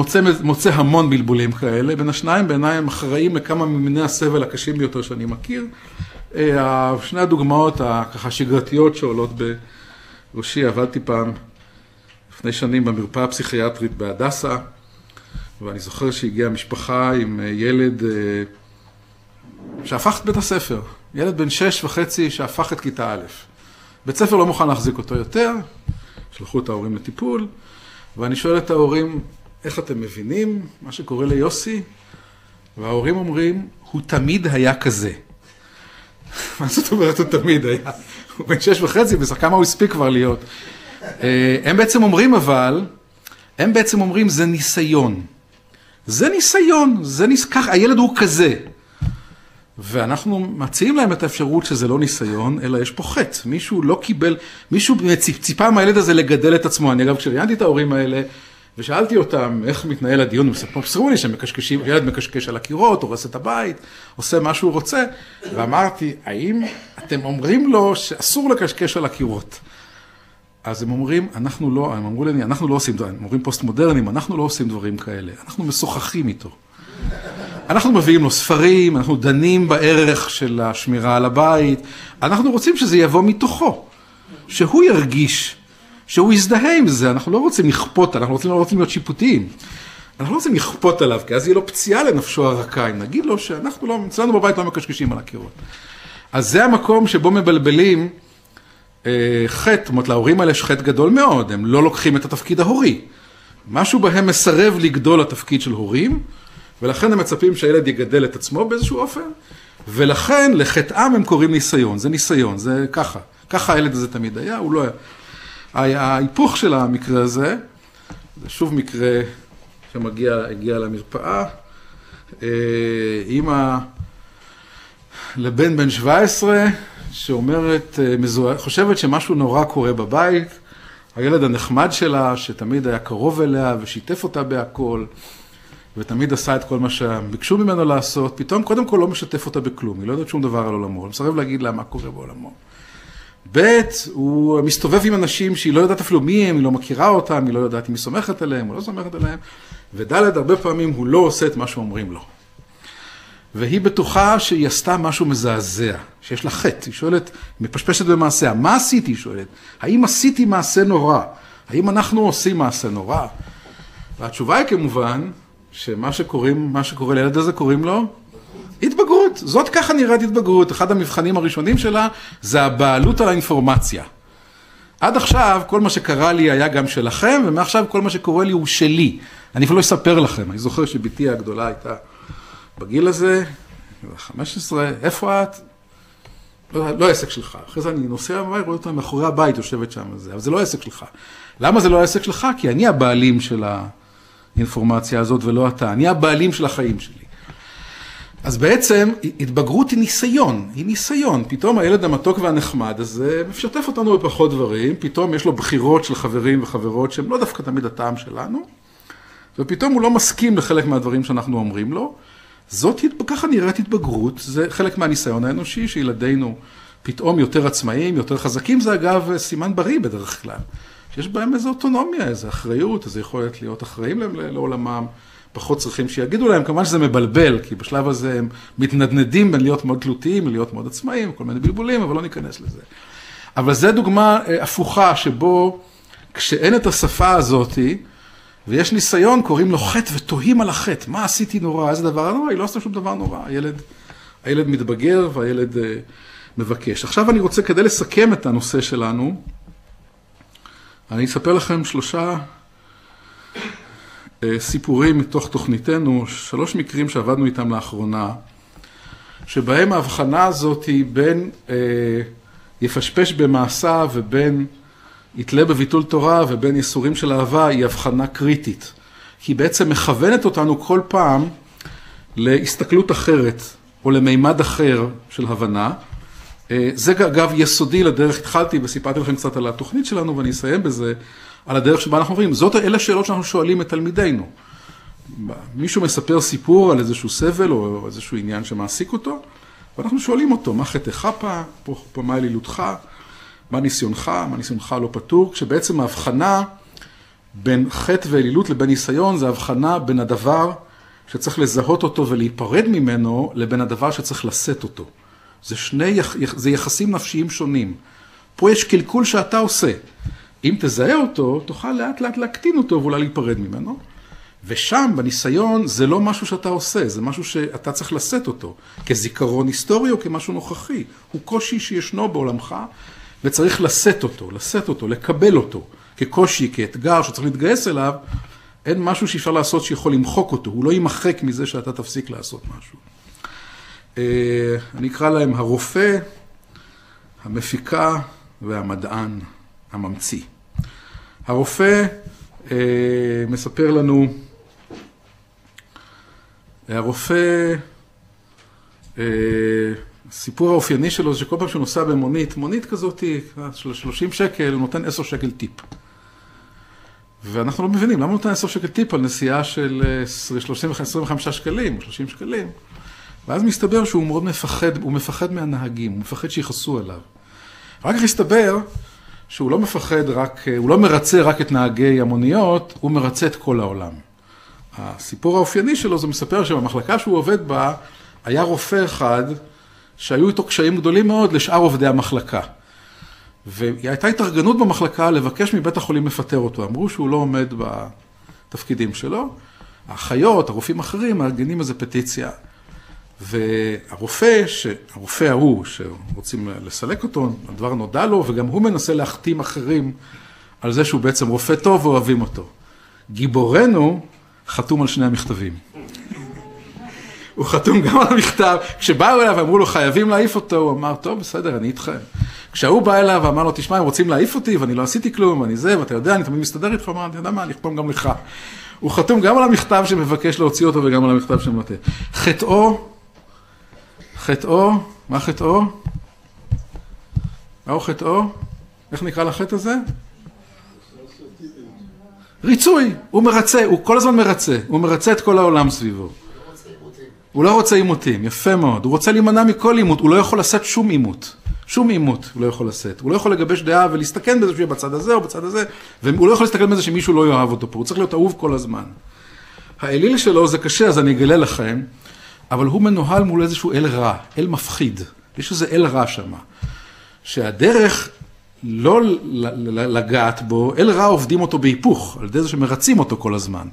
מוצא המון בלבולים כאלה, בין השניים בעיניי הם אחראים לכמה ממיני הסבל הקשים ביותר שאני מכיר. שני הדוגמאות ככה שגרתיות שעולות בראשי, עבדתי פעם לפני שנים במרפאה הפסיכיאטרית בהדסה, ואני זוכר שהגיעה משפחה עם ילד שהפך את בית הספר, ילד בן 6.5 שהפך את כיתה א'. בית ספר לא מוכן להחזיק אותו יותר, שלחו את ההורים לטיפול, ואני שואל את ההורים, איך אתם מבינים מה שקורה ליוסי? וההורים אומרים, הוא תמיד היה כזה. מה זאת אומרת, הוא תמיד היה? הוא בן 6.5, כמה הוא הספיק כבר להיות. הם בעצם אומרים זה ניסיון. זה ניסיון, ככה, הילד הוא כזה. ואנחנו מציעים להם את האפשרות שזה לא ניסיון, אלא יש פה חטא. מישהו לא קיבל, מישהו ציפה מהילד הזה לגדל את עצמו. אני אגב, כשראיינתי את ההורים האלה, ושאלתי אותם איך מתנהל הדיון, פסרו לי שמקשקשים, ילד מקשקש על הקירות, הורס את הבית, עושה מה שהוא רוצה, ואמרתי, האם אתם אומרים לו שאסור לקשקש על הקירות? אז הם אומרים, הם אמרו לי, אנחנו לא עושים דברים, הם אומרים פוסט מודרנים, אנחנו לא עושים דברים כאלה, אנחנו משוחחים איתו. אנחנו מביאים לו ספרים, אנחנו דנים בערך של השמירה על הבית, אנחנו רוצים שזה יבוא מתוכו, שהוא ירגיש, שהוא יזדהה עם זה, אנחנו לא רוצים לכפות, אנחנו לא רוצים להיות שיפוטיים, אנחנו לא רוצים לכפות עליו, כי אז יהיה לו פציעה לנפשו הרכה, אם נגיד לו שאנחנו לא, אצלנו בבית לא מקשקשים על הקירות. אז זה המקום שבו מבלבלים חטא, זאת אומרת, להורים האלה יש חטא גדול מאוד, הם לא לוקחים את התפקיד ההורי. משהו בהם מסרב לגדול לתפקיד של הורים, ולכן הם מצפים שהילד יגדל את עצמו באיזשהו אופן, ולכן לחטאם הם קוראים ניסיון, זה ניסיון, זה ככה. ככה הילד הזה תמיד היה, הוא לא היה. ההיפוך של המקרה הזה, זה שוב מקרה הגיע למרפאה, אמא לבן בן 17, שאומרת, חושבת שמשהו נורא קורה בבית, הילד הנחמד שלה, שתמיד היה קרוב אליה ושיתף אותה בהכל, ותמיד עשה את כל מה שביקשו ממנו לעשות, פתאום קודם כל לא משתף אותה בכלום, היא לא יודעת שום דבר על עולמו, הוא מסרב להגיד לה מה קורה בעולמו. ב' הוא מסתובב עם אנשים שהיא לא יודעת אפילו מי הם, היא לא מכירה אותם, היא לא יודעת אם היא סומכת עליהם או לא סומכת עליהם, וד' הרבה פעמים הוא לא עושה את מה שאומרים לו. והיא בטוחה שהיא עשתה משהו מזעזע, שיש לה חטא, היא שואלת, מפשפשת במעשיה, מה עשיתי? היא שואלת, האם עשיתי מעשה נורא? האם אנחנו עושים מעשה נורא? והתשובה היא כמובן, שמה שקורה לילד הזה קוראים לו התבגרות. זאת ככה נראית התבגרות. אחד המבחנים הראשונים שלה זה הבעלות על האינפורמציה. עד עכשיו כל מה שקרה לי היה גם שלכם, ומעכשיו כל מה שקורה לי הוא שלי. אני אפילו לא אספר לכם. אני זוכר שביתי הגדולה הייתה בגיל הזה, 15, איפה את? לא עסק שלך. אחרי זה אני נוסע בבית, רואה אותה מאחורי הבית, יושבת שם וזה, אבל זה לא עסק שלך. למה זה לא עסק שלך? כי אני הבעלים של האינפורמציה הזאת ולא אתה. אני הבעלים של החיים שלי. אז בעצם התבגרות היא ניסיון. פתאום הילד המתוק והנחמד הזה משתף אותנו בפחות דברים, פתאום יש לו בחירות של חברים וחברות שהם לא דווקא תמיד הטעם שלנו, ופתאום הוא לא מסכים לחלק מהדברים שאנחנו אומרים לו. ככה נראית התבגרות, זה חלק מהניסיון האנושי, שילדינו פתאום יותר עצמאיים, יותר חזקים, זה אגב סימן בריא בדרך כלל, שיש בהם איזו אוטונומיה, איזו אחריות, איזו יכולת להיות אחראים להם לעולמם, פחות צריכים שיגידו להם, כמובן שזה מבלבל, כי בשלב הזה הם מתנדנדים בין להיות מאוד תלותיים, להיות מאוד עצמאיים, כל מיני בלבולים, אבל לא ניכנס לזה. אבל זו דוגמה הפוכה, שבו כשאין את השפה הזאת, ויש ניסיון, קוראים לו חטא ותוהים על החטא. מה עשיתי נורא? איזה דבר נורא? היא לא עשתה שום דבר נורא. הילד מתבגר והילד מבקש. עכשיו אני רוצה, כדי לסכם את הנושא שלנו, אני אספר לכם 3 סיפורים מתוך תוכניתנו, 3 מקרים שעבדנו איתם לאחרונה, שבהם ההבחנה הזאת היא בין יפשפש במעשה ובין יתלה בביטול תורה ובין יסורים של אהבה, היא הבחנה קריטית. היא בעצם מכוונת אותנו כל פעם להסתכלות אחרת או למימד אחר של הבנה. זה אגב יסודי לדרך, התחלתי וסיפרתי לכם קצת על התוכנית שלנו ואני אסיים בזה, על הדרך שבה אנחנו אומרים, אלה השאלות שאנחנו שואלים את תלמידינו. מישהו מספר סיפור על איזשהו סבל או איזשהו עניין שמעסיק אותו, ואנחנו שואלים אותו, מה חטאך פה, מה אלילותך? מה ניסיונך לא פתור, כשבעצם ההבחנה בין חטא ואלילות לבין ניסיון, זה הבחנה בין הדבר שצריך לזהות אותו ולהיפרד ממנו, לבין הדבר שצריך לשאת אותו. זה יחסים נפשיים שונים. פה יש קלקול שאתה עושה. אם תזהה אותו, תוכל לאט לאט להקטין אותו ואולי להיפרד ממנו. ושם, בניסיון, זה לא משהו שאתה עושה, זה משהו שאתה צריך לשאת אותו, כזיכרון היסטורי או כמשהו נוכחי. הוא קושי שישנו בעולמך, וצריך לשאת אותו, לקבל אותו, כקושי, כאתגר שצריך להתגייס אליו, אין משהו שאפשר לעשות שיכול למחוק אותו, הוא לא יימחק מזה שאתה תפסיק לעשות משהו. אני אקרא להם הרופא, המפיקה והמדען הממציא. הרופא מספר לנו, הרופא, הסיפור האופייני שלו זה שכל פעם שהוא נוסע במונית, מונית כזאת, 30 שקל, הוא נותן 10 שקל טיפ. ואנחנו לא מבינים, למה הוא נותן 10 שקל טיפ על נסיעה של 25 שקלים, 30 שקלים? ואז מסתבר שהוא מאוד מפחד, הוא מפחד מהנהגים, הוא מפחד שיחסו עליו. רק כך הסתבר שהוא לא מפחד רק, הוא לא מרצה רק את נהגי המוניות, הוא מרצה את כל העולם. הסיפור האופייני שלו זה מספר שבמחלקה שהוא עובד בה, היה רופא אחד שהיו איתו קשיים גדולים מאוד לשאר עובדי המחלקה. והייתה התארגנות במחלקה לבקש מבית החולים לפטר אותו. אמרו שהוא לא עומד בתפקידים שלו. האחיות, הרופאים אחרים, מארגנים איזו פטיציה. והרופא ההוא, שרוצים לסלק אותו, הדבר נודע לו, וגם הוא מנסה להחתים אחרים על זה שהוא בעצם רופא טוב ואוהבים אותו. גיבורנו חתום על שני המכתבים. הוא חתום גם על המכתב. כשבאו אליו ואמרו לו, חייבים להעיף אותו, הוא אמר, טוב, בסדר, אני איתכם. כשהוא בא אליו ואמר לו, תשמע, הם רוצים להעיף אותי, ואני לא עשיתי כלום, ואני זה, ואתה יודע, אני תמיד מסתדר איתך, אמר, אתה יודע מה, אני אחתום גם לך. הוא חתום גם על המכתב שמבקש להוציא אותו, וגם על המכתב שמבטא. חטאו, מה חטאו? מהו חטאו? איך נקרא לחטא הזה? ריצוי, הוא מרצה, הוא כל הזמן מרצה, הוא מרצה את כל העולם סביבו. הוא לא רוצה עימותים, יפה מאוד, הוא רוצה להימנע מכל עימות, הוא לא יכול לשאת שום עימות הוא לא יכול לשאת, הוא לא יכול לגבש דעה ולהסתכן בזה שיהיה בצד הזה או בצד הזה, והוא לא יכול להסתכל בזה שמישהו לא יאהב אותו פה, הוא צריך להיות אהוב כל הזמן. האליל שלו זה קשה, אז אני אגלה לכם, אבל הוא מנוהל מול איזשהו אל רע, אל מפחיד, יש איזה אל רע שם, שהדרך לא לגעת בו, אל רע עובדים אותו בהיפוך, על ידי זה שמרצים אותו כל הזמן.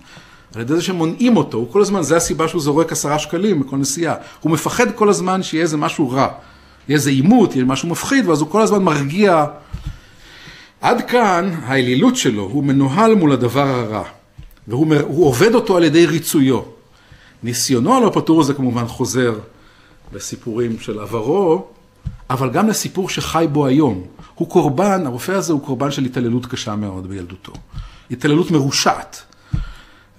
על ידי זה שמונעים אותו, הוא כל הזמן, זה הסיבה שהוא זורק 10 שקלים בכל נסיעה. הוא מפחד כל הזמן שיהיה איזה משהו רע, יהיה איזה עימות, יהיה משהו מפחיד, ואז הוא כל הזמן מרגיע. עד כאן, האלילות שלו, הוא מנוהל מול הדבר הרע, והוא עובד אותו על ידי ריצויו. ניסיונו הלא פתור זה כמובן חוזר לסיפורים של עברו, אבל גם לסיפור שחי בו היום. הוא קורבן, הרופא הזה הוא קורבן של התעללות קשה מאוד בילדותו. התעללות מרושעת.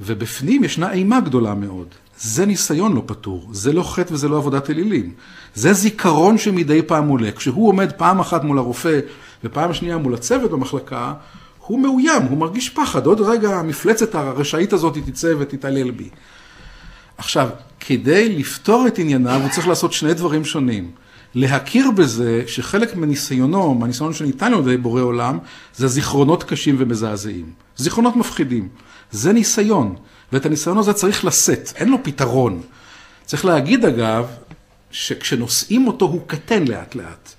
ובפנים ישנה אימה גדולה מאוד. זה ניסיון לא פתור, זה לא חטא וזה לא עבודת אלילים. זה זיכרון שמדי פעם עולה. כשהוא עומד פעם אחת מול הרופא ופעם שנייה מול הצוות במחלקה, הוא מאוים, הוא מרגיש פחד. עוד רגע המפלצת הרשאית הזאת תצא ותתעלל בי. עכשיו, כדי לפתור את ענייניו, הוא צריך לעשות שני דברים שונים. להכיר בזה שחלק מניסיונו, מהניסיון שניתן לו על ידי בורא עולם, זה זיכרונות קשים ומזעזעים. זיכרונות מפחידים. זה ניסיון, ואת הניסיון הזה צריך לשאת, אין לו פתרון. צריך להגיד אגב, שכשנושאים אותו הוא קטן לאט לאט.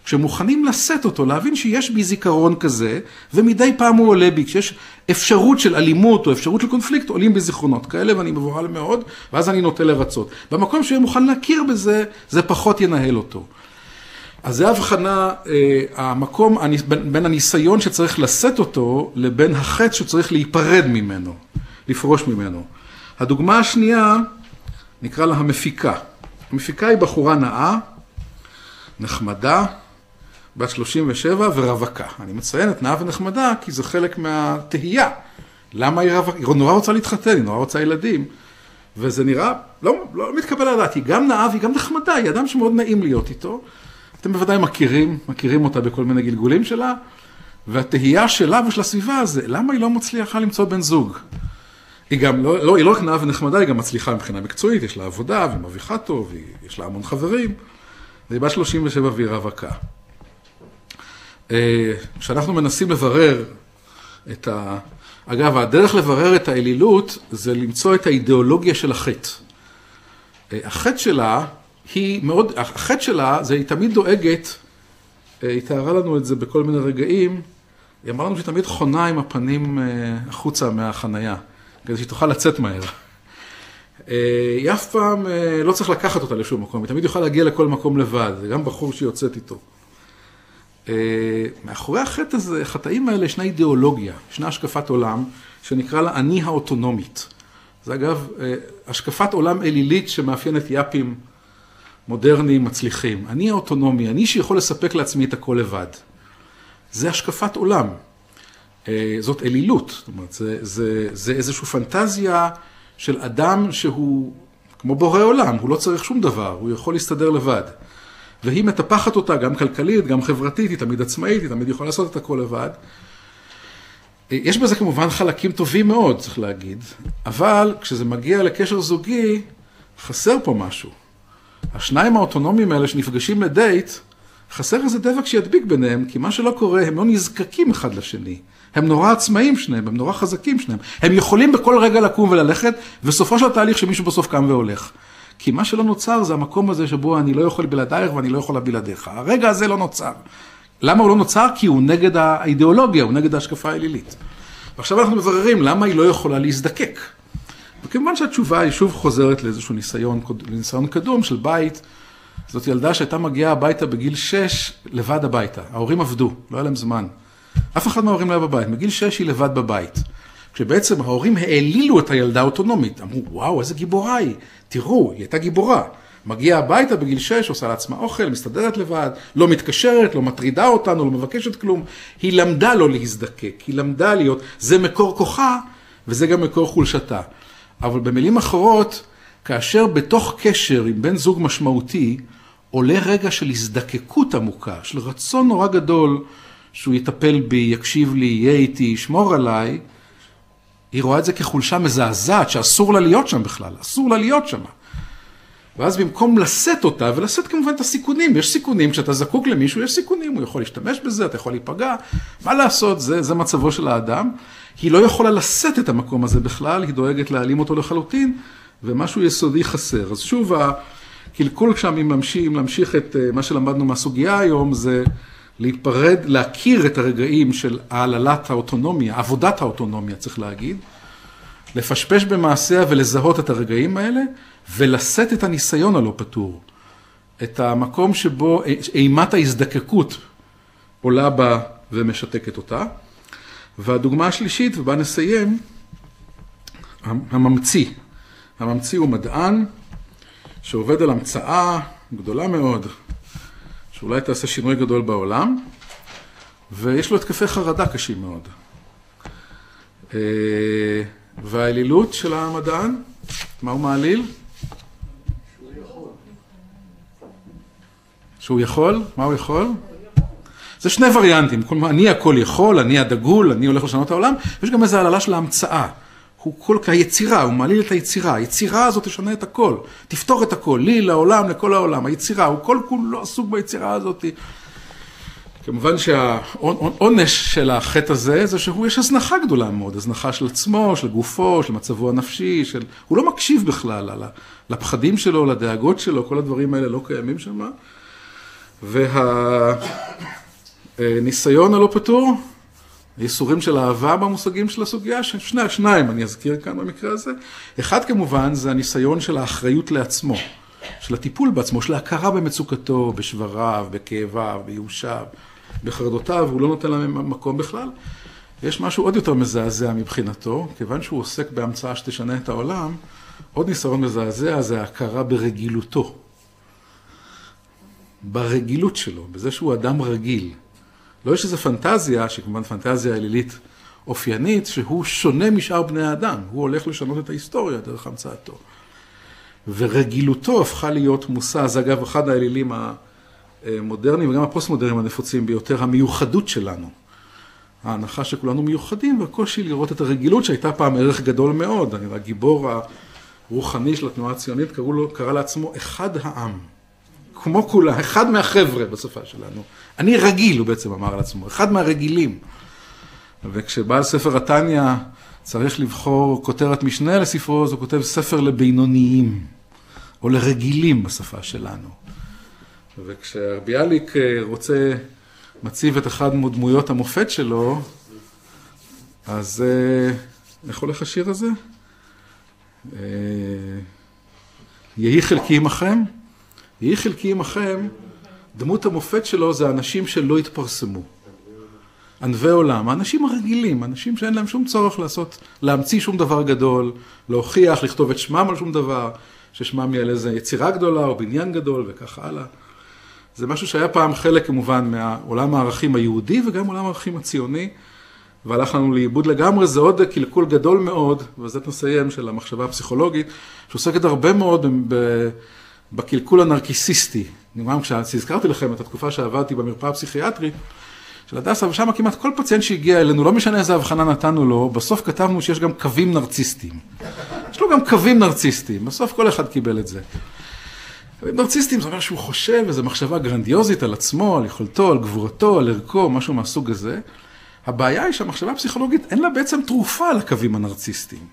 כשמוכנים לשאת אותו, להבין שיש בי זיכרון כזה, ומדי פעם הוא עולה בי, כשיש אפשרות של אלימות או אפשרות של קונפליקט, עולים בי זיכרונות כאלה, ואני מבוהל מאוד, ואז אני נוטה לרצות. במקום שהוא מוכן להכיר בזה, זה פחות ינהל אותו. אז זה הבחנה, המקום בין הניסיון שצריך לשאת אותו, לבין החטא שצריך להיפרד ממנו, לפרוש ממנו. הדוגמה השנייה, נקרא לה המפיקה. המפיקה היא בחורה נאה, נחמדה, בת 37 ורווקה. אני מציין את נאה ונחמדה כי זה חלק מהתהייה. למה היא רווקה? היא נורא רוצה להתחתן, היא נורא רוצה ילדים. וזה נראה, לא מתקבל לדעת, היא גם נאה והיא גם נחמדה, היא אדם שמאוד נעים להיות איתו. אתם בוודאי מכירים אותה בכל מיני גלגולים שלה, והתהייה שלה ושל הסביבה הזה, למה היא לא מצליחה למצוא בן זוג? היא גם, היא לא רק נאה ונחמדה, היא גם מצליחה מבחינה מקצועית, יש לה עבודה, והיא מרוויחה טוב, יש לה המון חברים, והיא בת 37 והיא רווקה. כשאנחנו מנסים לברר אגב, הדרך לברר את האלילות זה למצוא את האידיאולוגיה של החטא. החטא שלה זה היא תמיד דואגת, היא תארה לנו את זה בכל מיני רגעים, היא אמרה לנו שהיא תמיד חונה עם הפנים החוצה מהחנייה, כדי שהיא תוכל לצאת מהר. היא אף פעם לא צריך לקחת אותה לשום מקום, היא תמיד יוכל להגיע לכל מקום לבד, זה גם בחור שיוצאת איתו. מאחורי החטא הזה, החטאים האלה ישנה אידיאולוגיה, ישנה השקפת עולם שנקרא לה אני האוטונומית. זה אגב השקפת עולם אלילית שמאפיינת יפים מודרניים מצליחים. אני האוטונומי, אני שיכול לספק לעצמי את הכל לבד. זה השקפת עולם. זאת אלילות. זאת אומרת, זה איזושהי פנטזיה של אדם שהוא כמו בורא עולם, הוא לא צריך שום דבר, הוא יכול להסתדר לבד. והיא מטפחת אותה גם כלכלית, גם חברתית, היא תמיד עצמאית, היא תמיד יכולה לעשות את הכל לבד. יש בזה כמובן חלקים טובים מאוד, צריך להגיד, אבל כשזה מגיע לקשר זוגי, חסר פה משהו. השניים האוטונומיים האלה שנפגשים לדייט, חסר איזה דבק שידביק ביניהם, כי מה שלא קורה, הם לא נזקקים אחד לשני. הם נורא עצמאיים שניהם, הם נורא חזקים שניהם. הם יכולים בכל רגע לקום וללכת, וסופו של התהליך שמישהו בסוף קם והולך. כי מה שלא נוצר זה המקום הזה שבו אני לא יכול בלעדייך ואני לא יכולה בלעדיך. הרגע הזה לא נוצר. למה הוא לא נוצר? כי הוא נגד האידיאולוגיה, הוא נגד ההשקפה האלילית. ועכשיו אנחנו מבררים למה היא לא יכולה להזדקק. וכמובן שהתשובה היא שוב חוזרת לאיזשהו ניסיון קדום של בית. זאת ילדה שהייתה מגיעה הביתה בגיל 6 לבד הביתה. ההורים עבדו, לא היה להם זמן. אף אחד מההורים לא היה בבית. מגיל 6 היא לבד בבית. כשבעצם ההורים העלילו את הילדה האוטונומית. אמרו, וואו, איזה גיבורה היא. תראו, היא הייתה גיבורה. מגיעה הביתה בגיל 6, עושה לעצמה אוכל, מסתדרת לבד, לא מתקשרת, לא מטרידה אותנו, לא מבקשת כלום. היא למדה לא להזדקק, היא למדה להיות, זה מקור כוחה, וזה גם מקור חולשתה. אבל במילים אחרות, כאשר בתוך קשר עם בן זוג משמעותי, עולה רגע של הזדקקות עמוקה, של רצון נורא גדול, שהוא יטפל בי, יקשיב לי, יהיה איתי, ישמור עליי, היא רואה את זה כחולשה מזעזעת, שאסור לה להיות שם בכלל, אסור לה להיות שם. ואז במקום לשאת אותה, ולשאת כמובן את הסיכונים, יש סיכונים, כשאתה זקוק למישהו, יש סיכונים, הוא יכול להשתמש בזה, אתה יכול להיפגע, מה לעשות, זה מצבו של האדם. היא לא יכולה לשאת את המקום הזה בכלל, היא דואגת להעלים אותו לחלוטין, ומשהו יסודי חסר. אז שוב, הקלקול שם, אם להמשיך את מה שלמדנו מהסוגיה היום, זה להיפרד, להכיר את הרגעים של העללת האוטונומיה, עבודת האוטונומיה, צריך להגיד, לפשפש במעשיה ולזהות את הרגעים האלה, ולשאת את הניסיון הלא פתור, את המקום שבו אימת ההזדקקות עולה בה ומשתקת אותה. והדוגמה השלישית, ובה נסיים, הממציא. הממציא הוא מדען שעובד על המצאה גדולה מאוד, שאולי תעשה שינוי גדול בעולם, ויש לו התקפי חרדה קשים מאוד. והאלילות של המדען, מה הוא מעליל? שהוא יכול? מה הוא יכול? זה שני וריאנטים, אני הכל יכול, אני הדגול, אני הולך לשנות העולם, ויש גם איזו העללה של ההמצאה. הוא כל כך יצירה, הוא מעליל את היצירה. היצירה הזאת תשנה את הכל, תפתור את הכל, לי, לעולם, לכל העולם. היצירה, הוא כל כולו עסוק ביצירה הזאת. כמובן שהעונש של החטא הזה, זה שהוא יש הזנחה גדולה מאוד, הזנחה של עצמו, של גופו, של מצבו הנפשי, הוא לא מקשיב בכלל לפחדים שלו, לדאגות שלו, כל הדברים האלה לא קיימים שם. והניסיון הלא פתור, היסורים של האהבה במושגים של הסוגיה, שניים אני אזכיר כאן במקרה הזה. אחד כמובן זה הניסיון של האחריות לעצמו, של הטיפול בעצמו, של ההכרה במצוקתו, בשבריו, בכאביו, בייאושיו, בחרדותיו, הוא לא נותן להם מקום בכלל. יש משהו עוד יותר מזעזע מבחינתו, כיוון שהוא עוסק בהמצאה שתשנה את העולם, עוד ניסיון מזעזע זה ההכרה ברגילותו. ברגילות שלו, בזה שהוא אדם רגיל. לא יש איזו פנטזיה, שכמובן פנטזיה אלילית אופיינית, שהוא שונה משאר בני האדם. הוא הולך לשנות את ההיסטוריה דרך המצאתו. ורגילותו הפכה להיות מושא. זה אגב אחד האלילים המודרניים וגם הפוסט-מודרניים הנפוצים ביותר, המיוחדות שלנו. ההנחה שכולנו מיוחדים, והקושי לראות את הרגילות שהייתה פעם ערך גדול מאוד. הגיבור הרוחני של התנועה הציונית קרא לעצמו אחד העם. כמו כולה, אחד מהחבר'ה בשפה שלנו. אני רגיל, הוא בעצם אמר על עצמו, אחד מהרגילים. וכשבעל ספר התניא צריך לבחור כותרת משנה לספרו, אז הוא כותב ספר לבינוניים, או לרגילים בשפה שלנו. וכשביאליק מציב את אחד מדמויות המופת שלו, אז איך הולך השיר הזה? יהי חלקי עמכם. יהי חלקי עמכם, דמות המופת שלו זה האנשים שלא התפרסמו. ענבי עולם, האנשים הרגילים, אנשים שאין להם שום צורך להמציא שום דבר גדול, להוכיח, לכתוב את שמם על שום דבר, ששמם יהיה לאיזו יצירה גדולה או בניין גדול וכך הלאה. זה משהו שהיה פעם חלק כמובן מהעולם הערכים היהודי וגם עולם הערכים הציוני, והלך לנו לאיבוד לגמרי. זה עוד קלקול גדול מאוד, וזה נסיים של המחשבה הפסיכולוגית, שעוסקת הרבה מאוד בקלקול הנרקיסיסטי. נאמר, כשהזכרתי לכם את התקופה שעבדתי במרפאה הפסיכיאטרית של הדסה, ושם כמעט כל פציינט שהגיע אלינו, לא משנה איזה הבחנה נתנו לו, בסוף כתבנו שיש גם קווים נרציסטיים. יש לו גם קווים נרציסטיים, בסוף כל אחד קיבל את זה. קווים נרציסטיים זה אומר שהוא חושב, איזו מחשבה גרנדיוזית על עצמו, על יכולתו, על גבורתו, על ערכו, משהו מהסוג הזה. הבעיה היא שהמחשבה הפסיכולוגית אין לה בעצם תרופה לקווים הנרציסטיים.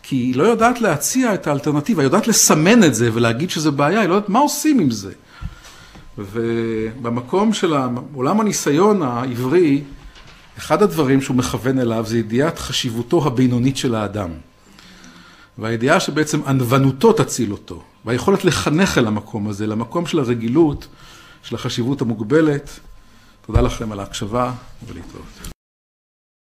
כי היא לא יודעת להציע את האלטרנטיבה, היא יודעת לסמן את זה ולהגיד שזה בעיה, היא לא יודעת מה עושים עם זה. ובמקום של עולם הניסיון העברי, אחד הדברים שהוא מכוון אליו זה ידיעת חשיבותו הבינונית של האדם. והידיעה שבעצם ענוונותו תציל אותו, והיכולת לחנך אל המקום הזה, למקום של הרגילות, של החשיבות המוגבלת. תודה לכם על ההקשבה ולהתראות.